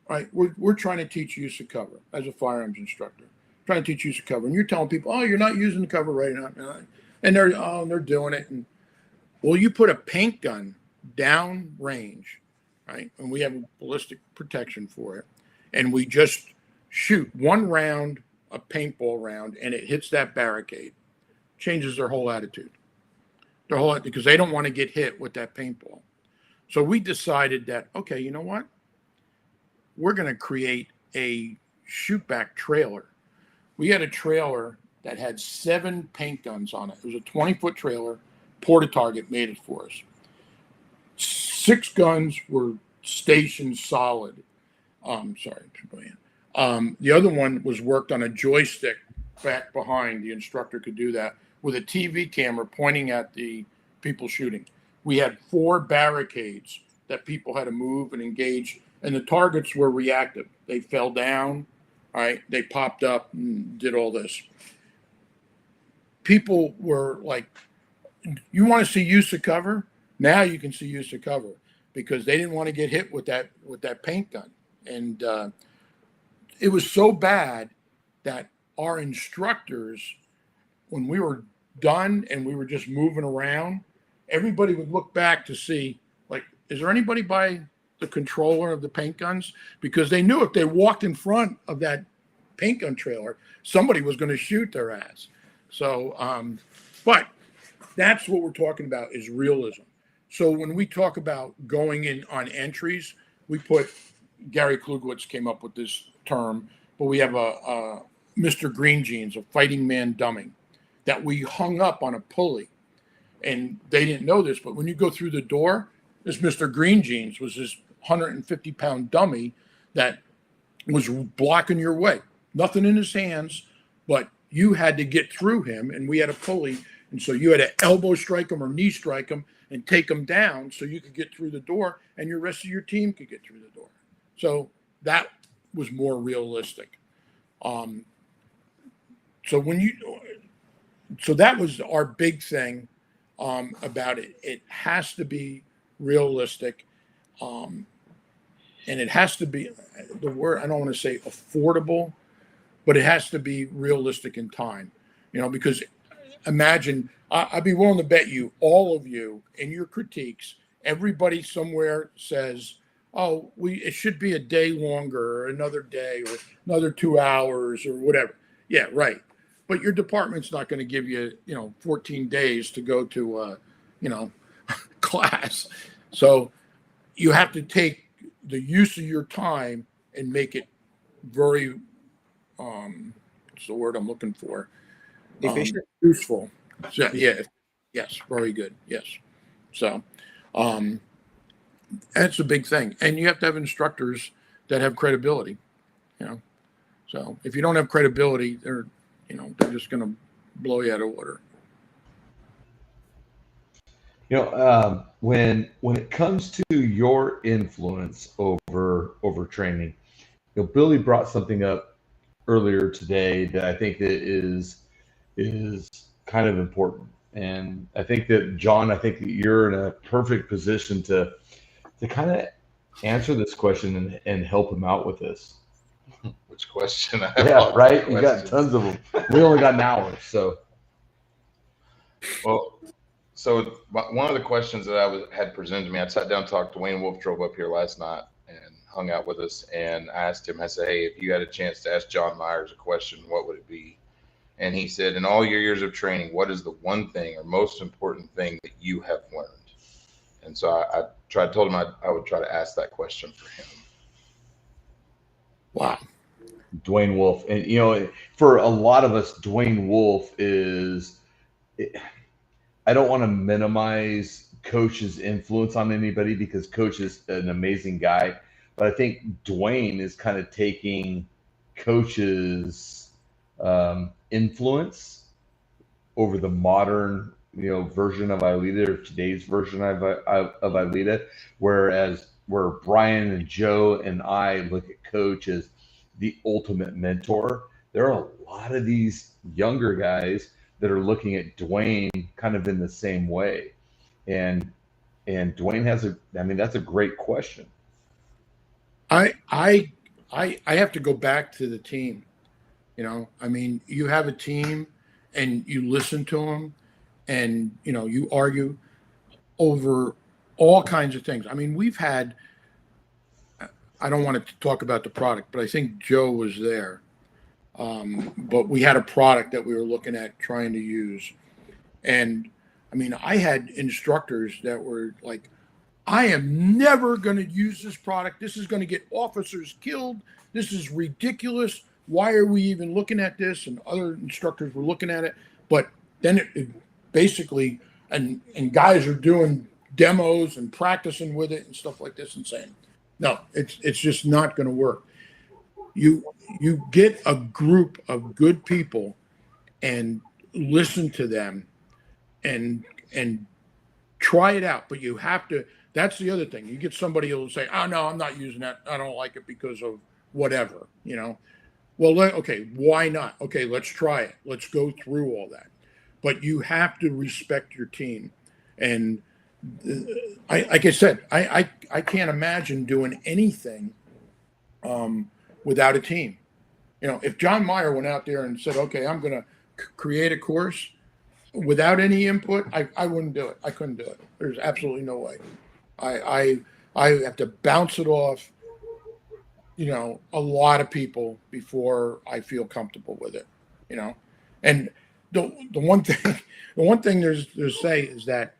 Speaker 3: right, we're trying to teach use of cover as a firearms instructor, trying to teach use of cover, and you're telling people, oh, you're not using the cover right now, and they're doing it. And well, you put a paint gun downrange, right, and we have ballistic protection for it, and we just shoot one round, a paintball round, and it hits that barricade, changes their whole attitude. Because they don't want to get hit with that paintball. So we decided that, okay, you know what? We're going to create a shoot back trailer. We had a trailer that had 7 paint guns on it. It was a 20-foot trailer. Porta-Target made it for us. 6 guns were stationed solid. The other one was worked on a joystick back behind. The instructor could do that with a TV camera pointing at the people shooting. We had 4 barricades that people had to move and engage, and the targets were reactive. They fell down, all right? They popped up and did all this. People were like, you want to see use of cover? Now you can see use of cover, because they didn't want to get hit with that paint gun. And it was so bad that our instructors, when we were done and we were just moving around, everybody would look back to see, like, is there anybody by the controller of the paint guns? Because they knew if they walked in front of that paint gun trailer, somebody was going to shoot their ass. So, but that's what we're talking about, is realism. So when we talk about going in on entries, we put, Gary Klugowitz came up with this term, but we have a Mr. Green Jeans, a fighting man dumming, that we hung up on a pulley. And they didn't know this, but when you go through the door, this Mr. Green Jeans was this 150-pound dummy that was blocking your way. Nothing in his hands, but you had to get through him, and we had a pulley. And so you had to elbow strike him or knee strike him and take him down so you could get through the door, and your rest of your team could get through the door. So that was more realistic. So that was our big thing about it. It has to be realistic, and it has to be, the word, I don't want to say affordable, but it has to be realistic in time. Because imagine, I'd be willing to bet you, all of you, in your critiques, everybody somewhere says, oh, it should be a day longer, or another day, or another 2 hours, or whatever. Yeah, right. But your department's not going to give you, 14 days to go to, class. So you have to take the use of your time and make it very, what's the word I'm looking for?
Speaker 1: Efficient.
Speaker 3: Useful. So, yeah. Yes. Very good. Yes. So, that's a big thing. And you have to have instructors that have credibility, you know. So if you don't have credibility, they're just going to blow you out of water.
Speaker 5: When it comes to your influence over training, Billy brought something up earlier today that I think that is kind of important, and I think that John, I think that you're in a perfect position to kind of answer this question and help him out with this.
Speaker 6: Which question?
Speaker 5: Yeah, right. You got tons of them. We only got an hour, so.
Speaker 6: Well, so one of the questions that had presented to me, I sat down and talked to Wayne Wolf, drove up here last night and hung out with us, and I asked him, I said, hey, if you had a chance to ask John Myers a question, what would it be? And he said, in all your years of training, what is the one thing or most important thing that you have learned? And so I told him I would try to ask that question for him.
Speaker 3: Wow.
Speaker 5: Dwayne Wolf. And, for a lot of us, Dwayne Wolf I don't want to minimize Coach's influence on anybody because Coach is an amazing guy. But I think Dwayne is kind of taking Coach's influence over the modern, version of ILEETA, or today's version of ILEETA, where Brian and Joe and I look at Coach as the ultimate mentor. There are a lot of these younger guys that are looking at Dwayne kind of in the same way. And Dwayne that's a great question.
Speaker 3: I have to go back to the team. You have a team and you listen to them and, you argue over all kinds of things. We've had, I don't want to talk about the product, but I think Joe was there. But we had a product that we were looking at trying to use. And I had instructors that were like, I am never going to use this product. This is going to get officers killed. This is ridiculous. Why are we even looking at this? And other instructors were looking at it. But then it basically, and guys are doing demos and practicing with it and stuff like this and saying, no, it's just not going to work. You get a group of good people and listen to them and try it out. But you have to, that's the other thing. You get somebody who will say, oh, no, I'm not using that. I don't like it because of whatever, Well, okay, why not? Okay, let's try it. Let's go through all that. But you have to respect your team. And like I said, I can't imagine doing anything without a team. If John Meyer went out there and said, okay, I'm going to create a course without any input, I wouldn't do it. I couldn't do it. There's absolutely no way. I have to bounce it off, a lot of people before I feel comfortable with it, And the one thing there's say is that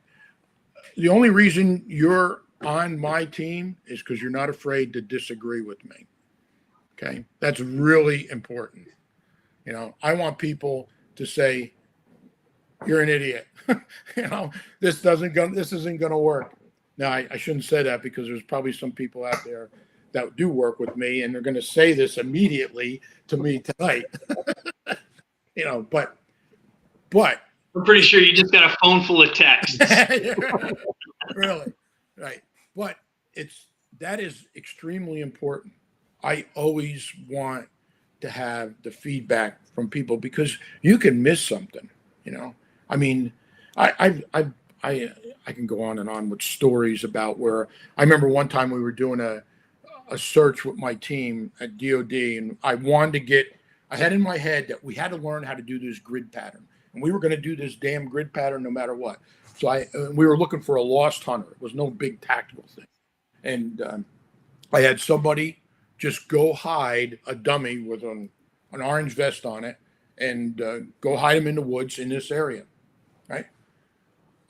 Speaker 3: the only reason you're on my team is because you're not afraid to disagree with me. Okay, that's really important. I want people to say, "You're an idiot." This isn't going to work. Now, I shouldn't say that because there's probably some people out there that do work with me, and they're going to say this immediately to me tonight. But
Speaker 2: I'm pretty sure you just got a phone full of texts.
Speaker 3: Really, right? But that is extremely important. I always want to have the feedback from people because you can miss something. I can go on and on with stories about where I remember one time we were doing a search with my team at DOD, and I had in my head that we had to learn how to do this grid pattern, and we were going to do this damn grid pattern no matter what. So we were looking for a lost hunter. It was no big tactical thing, and I had somebody just go hide a dummy with an orange vest on it and go hide him in the woods in this area, right?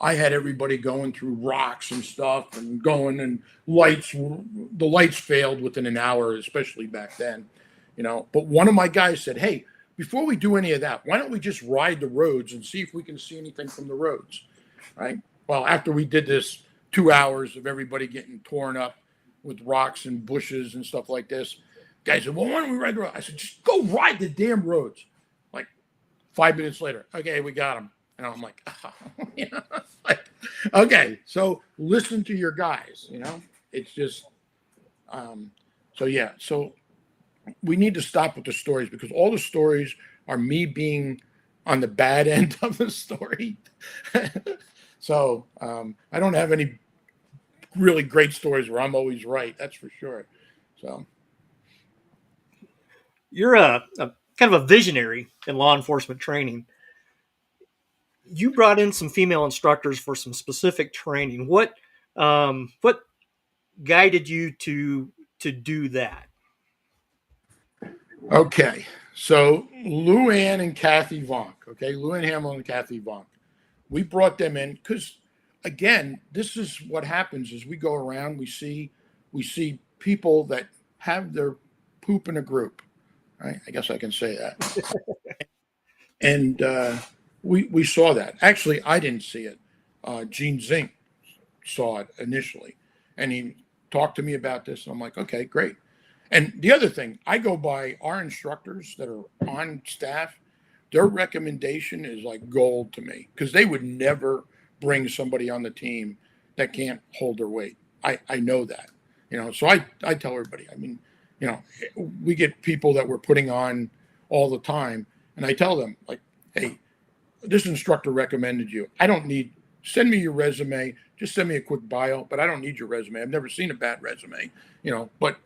Speaker 3: I had everybody going through rocks and stuff and going, and the lights failed within an hour, especially back then, But one of my guys said, hey, before we do any of that, why don't we just ride the roads and see if we can see anything from the roads, right? Well, after we did this 2 hours of everybody getting torn up with rocks and bushes and stuff like this, guys said, well, why don't we ride the road? I said, just go ride the damn roads. Like 5 minutes later, okay, we got them. And I'm like, like, okay, so listen to your guys, It's just, so yeah, so we need to stop with the stories, because all the stories are me being on the bad end of the story. So I don't have any really great stories where I'm always right. That's for sure. So
Speaker 1: You're a kind of a visionary in law enforcement training. You brought in some female instructors for some specific training. What guided you to do that?
Speaker 3: okay, so Luann and Kathy Vonk. Okay, Luann Hamill and Kathy Vonk. We brought them in because, again, this is what happens: is we go around, we see people that have their poop in a group. Right? I guess I can say that. And we saw that. Actually, I didn't see it. Gene Zink saw it initially, and he talked to me about this. And I'm like, okay, great. And the other thing, I go by our instructors that are on staff. Their recommendation is like gold to me, because they would never bring somebody on the team that can't hold their weight. I know that, So I tell everybody. I mean, we get people that we're putting on all the time, and I tell them, like, hey, this instructor recommended you. I don't need, send me your resume. Just send me a quick bio, but I don't need your resume. I've never seen a bad resume, but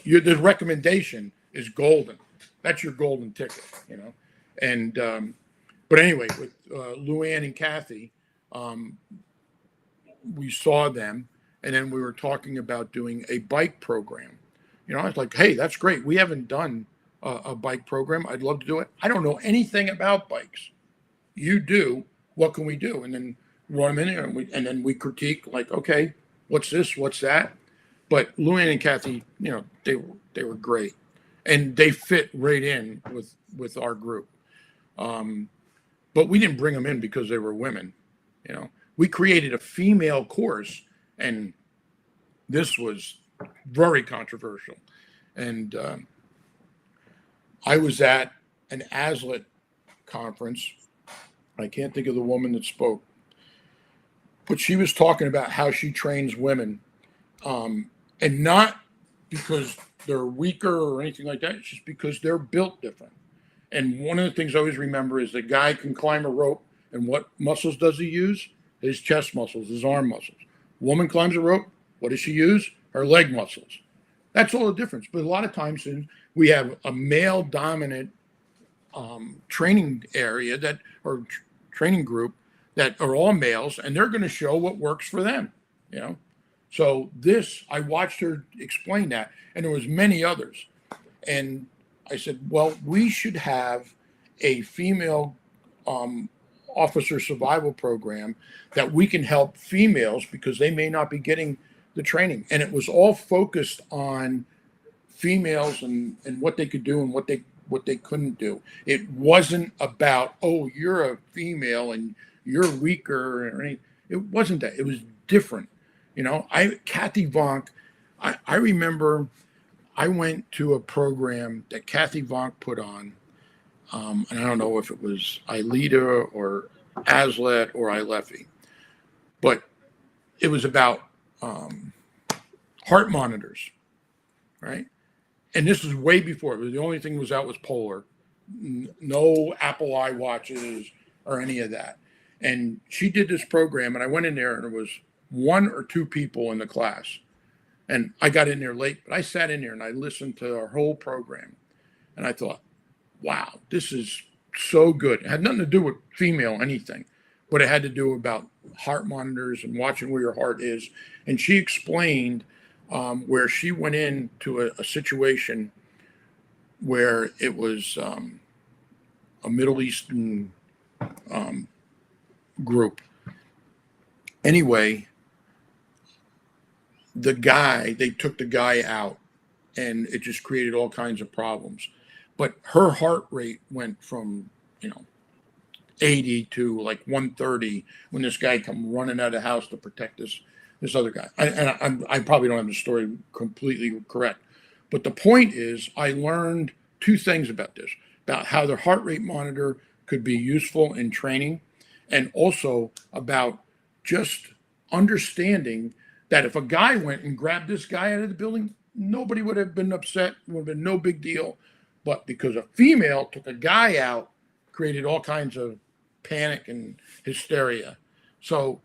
Speaker 3: the recommendation is golden. That's your golden ticket, And, but anyway, with Luann and Kathy, we saw them, and then we were talking about doing a bike program. I was like, hey, that's great. We haven't done a bike program. I'd love to do it. I don't know anything about bikes. You do. What can we do? And then run them in there, and then we critique, like, okay, what's this? What's that? But Luann and Kathy, they were great, and they fit right in with our group. But we didn't bring them in because they were women. We created a female course, and this was very controversial. And I was at an ASLET conference. I can't think of the woman that spoke, but she was talking about how she trains women, and not because they're weaker or anything like that. It's just because they're built different. And one of the things I always remember is the guy can climb a rope, and what muscles does he use? His chest muscles, his arm muscles. Woman climbs a rope. What does she use? Her leg muscles. That's all the difference. But a lot of times we have a male dominant training area training group that are all males, and they're going to show what works for them. So I watched her explain that, and there was many others. And I said, well, we should have a female officer survival program that we can help females, because they may not be getting the training. And it was all focused on females and what they could do and what they couldn't do. It wasn't about, oh, you're a female and you're weaker or anything. It wasn't that. It was different. Kathy Vonk, I remember I went to a program that Kathy Vonk put on, and I don't know if it was ILEETA or ASLET or ILEETA, but it was about heart monitors, right? And this was way before. The only thing that was out was Polar, no Apple iWatches or any of that. And she did this program, and I went in there, and there was one or two people in the class. And I got in there late, but I sat in there and I listened to our whole program. And I thought, wow, this is so good. It had nothing to do with female anything, but it had to do about heart monitors and watching where your heart is. And she explained where she went into a situation where it was a Middle Eastern group. Anyway, they took the guy out, and it just created all kinds of problems. But her heart rate went from, 80 to like 130 when this guy come running out of the house to protect this other guy. I probably don't have the story completely correct, but the point is, I learned two things about this: about how the heart rate monitor could be useful in training, and also about just understanding that if a guy went and grabbed this guy out of the building, nobody would have been upset. It would have been no big deal. But because a female took a guy out, created all kinds of panic and hysteria. So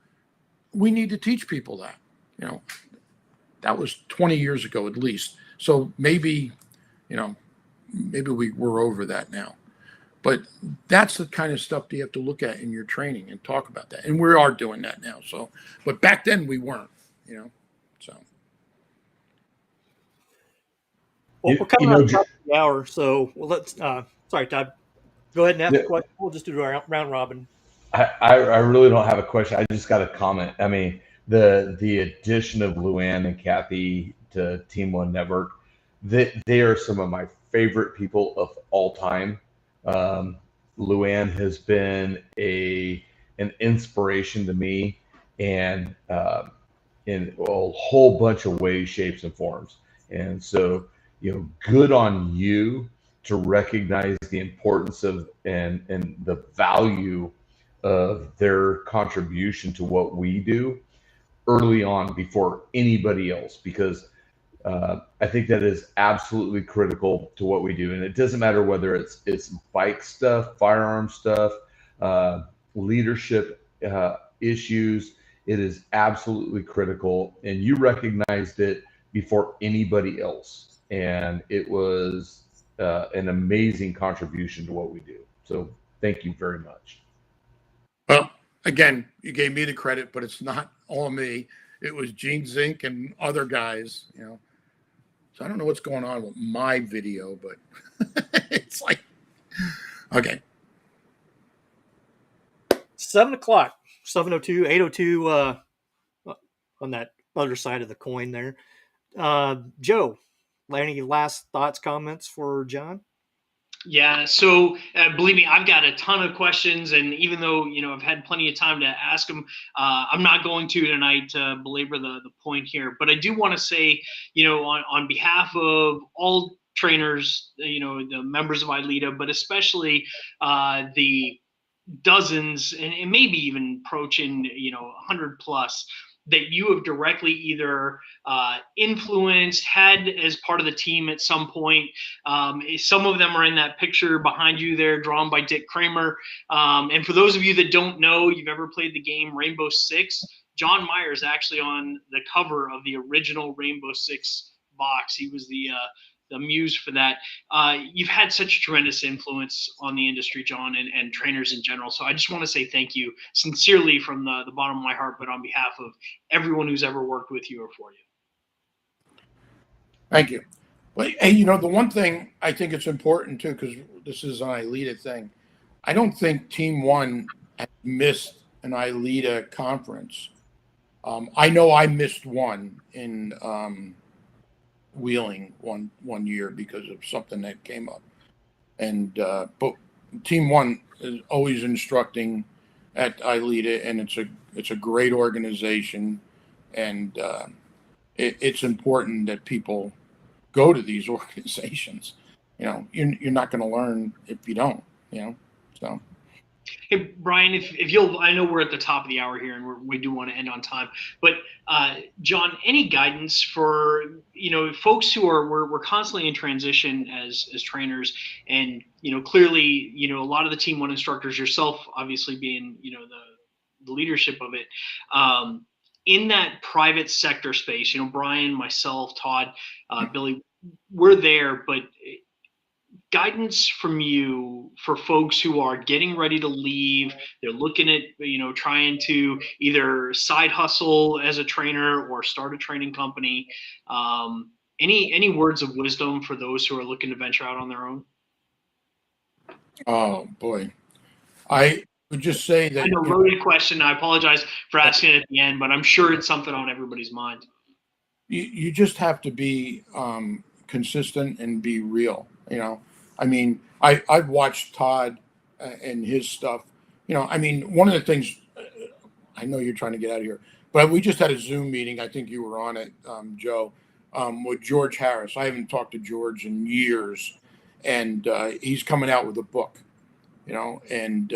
Speaker 3: we need to teach people that. That was 20 years ago at least. So maybe we're over that now. But that's the kind of stuff that you have to look at in your training and talk about that. And we are doing that now. So, but back then we weren't, so.
Speaker 1: Well, we're coming on top of the hour, so let's. Sorry, Todd. Go ahead and ask a question. We'll just do a round robin.
Speaker 5: I really don't have a question. I just got a comment. I mean, the addition of Luann and Kathy to Team One Network, they are some of my favorite people of all time. Luann has been an inspiration to me, and in a whole bunch of ways, shapes, and forms. And so, good on you to recognize the importance of and the value of their contribution to what we do early on before anybody else, because I think that is absolutely critical to what we do. And it doesn't matter whether it's bike stuff, firearm stuff, leadership issues. It is absolutely critical, and you recognized it before anybody else, and it was an amazing contribution to what we do. So thank you very much.
Speaker 3: Well, again, you gave me the credit, but it's not all me. It was Gene Zink and other guys, So I don't know what's going on with my video, but it's like, okay.
Speaker 1: 7 o'clock, 7:02, 8:02 on that other side of the coin there. Joe, any last thoughts, comments for John?
Speaker 2: Yeah, so believe me, I've got a ton of questions, and even though I've had plenty of time to ask them, I'm not going to tonight to belabor the point here. But I do want to say, on behalf of all trainers, the members of ILEETA, but especially the dozens and maybe even approaching 100 plus that you have directly either influenced, had as part of the team at some point. Some of them are in that picture behind you there, drawn by Dick Kramer. And for those of you that don't know, you've ever played the game Rainbow Six, John Meyer is actually on the cover of the original Rainbow Six box. He was the muse for that. You've had such tremendous influence on the industry, John, and trainers in general. So I just want to say thank you sincerely from the bottom of my heart, but on behalf of everyone who's ever worked with you or for you.
Speaker 3: Thank you. Well, hey, the one thing I think it's important too, because this is an ILEETA thing. I don't think Team One has missed an ILEETA conference. I know I missed one in Wheeling one year because of something that came up, and but Team One is always instructing at ILEETA, and it's a great organization, and it's important that people go to these organizations. You're not going to learn if you don't. So.
Speaker 2: Hey, Brian, if you'll, I know we're at the top of the hour here and we do want to end on time, but John, any guidance for, folks who we're constantly in transition as trainers, and, clearly, a lot of the Team One instructors, yourself, obviously being, the leadership of it, in that private sector space, Brian, myself, Todd, Billy, we're there, but guidance from you for folks who are getting ready to leave, they're looking at trying to either side hustle as a trainer or start a training company, any words of wisdom for those who are looking to venture out on their own?
Speaker 3: Oh boy, I would just say
Speaker 2: I
Speaker 3: that
Speaker 2: know, loaded question. I apologize for asking it at the end, but I'm sure it's something on everybody's mind.
Speaker 3: you just have to be consistent and be real. I mean, I've watched Todd and his stuff. I mean, one of the things, I know you're trying to get out of here, but we just had a Zoom meeting. I think you were on it, Joe, with George Harris. I haven't talked to George in years, and he's coming out with a book. And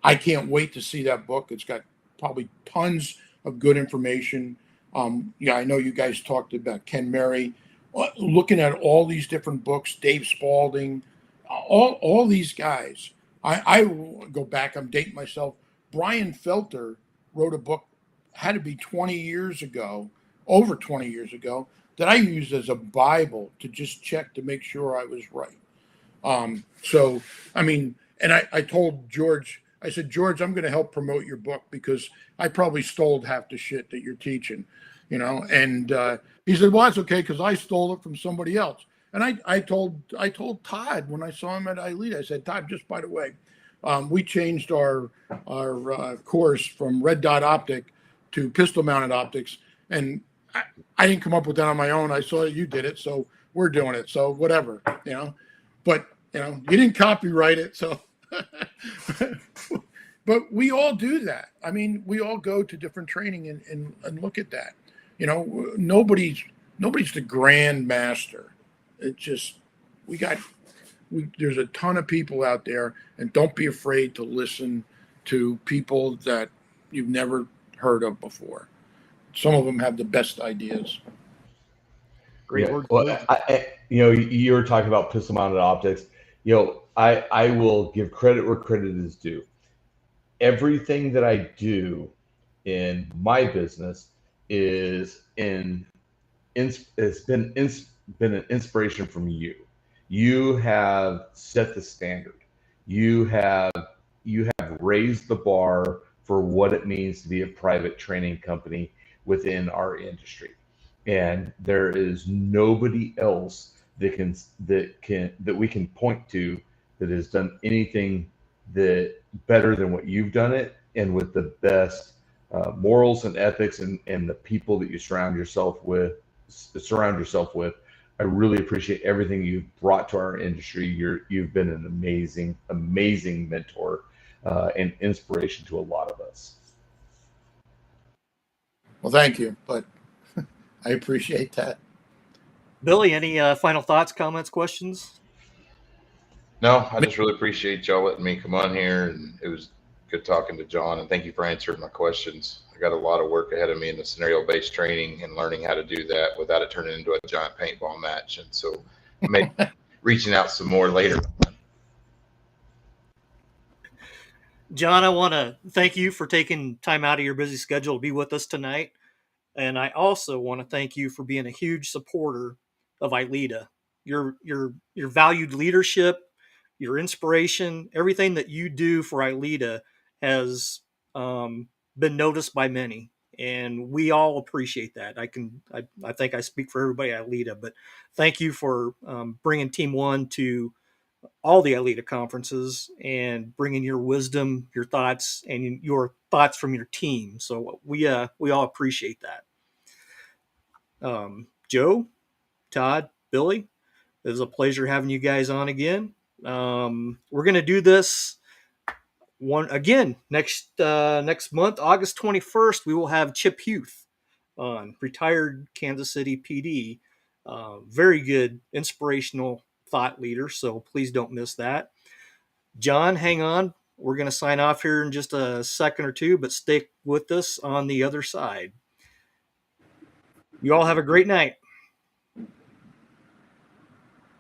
Speaker 3: I can't wait to see that book. It's got probably tons of good information. Yeah, I know you guys talked about Ken Murray, looking at all these different books, Dave Spalding, all these guys. I go back. I'm dating myself. Brian Felter wrote a book, had to be 20 years ago, over 20 years ago, that I used as a Bible to just check to make sure I was right. So, I mean, and I told George, I said, George, I'm going to help promote your book because I probably stole half the shit that you're teaching, and he said, well, that's okay, because I stole it from somebody else. And I told Todd when I saw him at ILEETA, I said, Todd, just by the way, we changed our course from red dot optic to pistol mounted optics. And I didn't come up with that on my own. I saw you did it, so we're doing it. So whatever, but you didn't copyright it, so but we all do that. I mean, we all go to different training and look at that. Nobody's the grand master. It's just there's a ton of people out there, and don't be afraid to listen to people that you've never heard of before. Some of them have the best ideas.
Speaker 1: Great
Speaker 5: Yeah.
Speaker 1: word.
Speaker 5: Well, you were talking about pistol mounted optics. I will give credit where credit is due. Everything that I do in my business it's been an inspiration from you. You have set the standard. You have raised the bar for what it means to be a private training company within our industry. And there is nobody else that we can point to that has done anything that better than what you've done it, and with the best morals and ethics and the people that you surround yourself with. I really appreciate everything you've brought to our industry. You've been an amazing mentor and inspiration to a lot of us.
Speaker 3: Well, thank you, but I appreciate that.
Speaker 1: Billy, any final thoughts, comments, questions?
Speaker 6: No, I just really appreciate y'all letting me come on here, and it was good talking to John, and thank you for answering my questions. I got a lot of work ahead of me in the scenario-based training and learning how to do that without it turning into a giant paintball match. And so maybe reaching out some more later.
Speaker 1: John, I want to thank you for taking time out of your busy schedule to be with us tonight. And I also want to thank you for being a huge supporter of ILEETA. Your valued leadership, your inspiration, everything that you do for ILEETA has been noticed by many, and we all appreciate that. I think I speak for everybody at ILEETA, but thank you for bringing Team One to all the ILEETA conferences and bringing your wisdom, your thoughts, and your thoughts from your team. So we all appreciate that. Joe, Todd, Billy, it was a pleasure having you guys on again. We're going to do this one again next month, August 21st. We will have Chip Huth on, retired Kansas City PD. Very good, inspirational thought leader. So please don't miss that. John, hang on. We're going to sign off here in just a second or two, but stick with us on the other side. You all have a great night.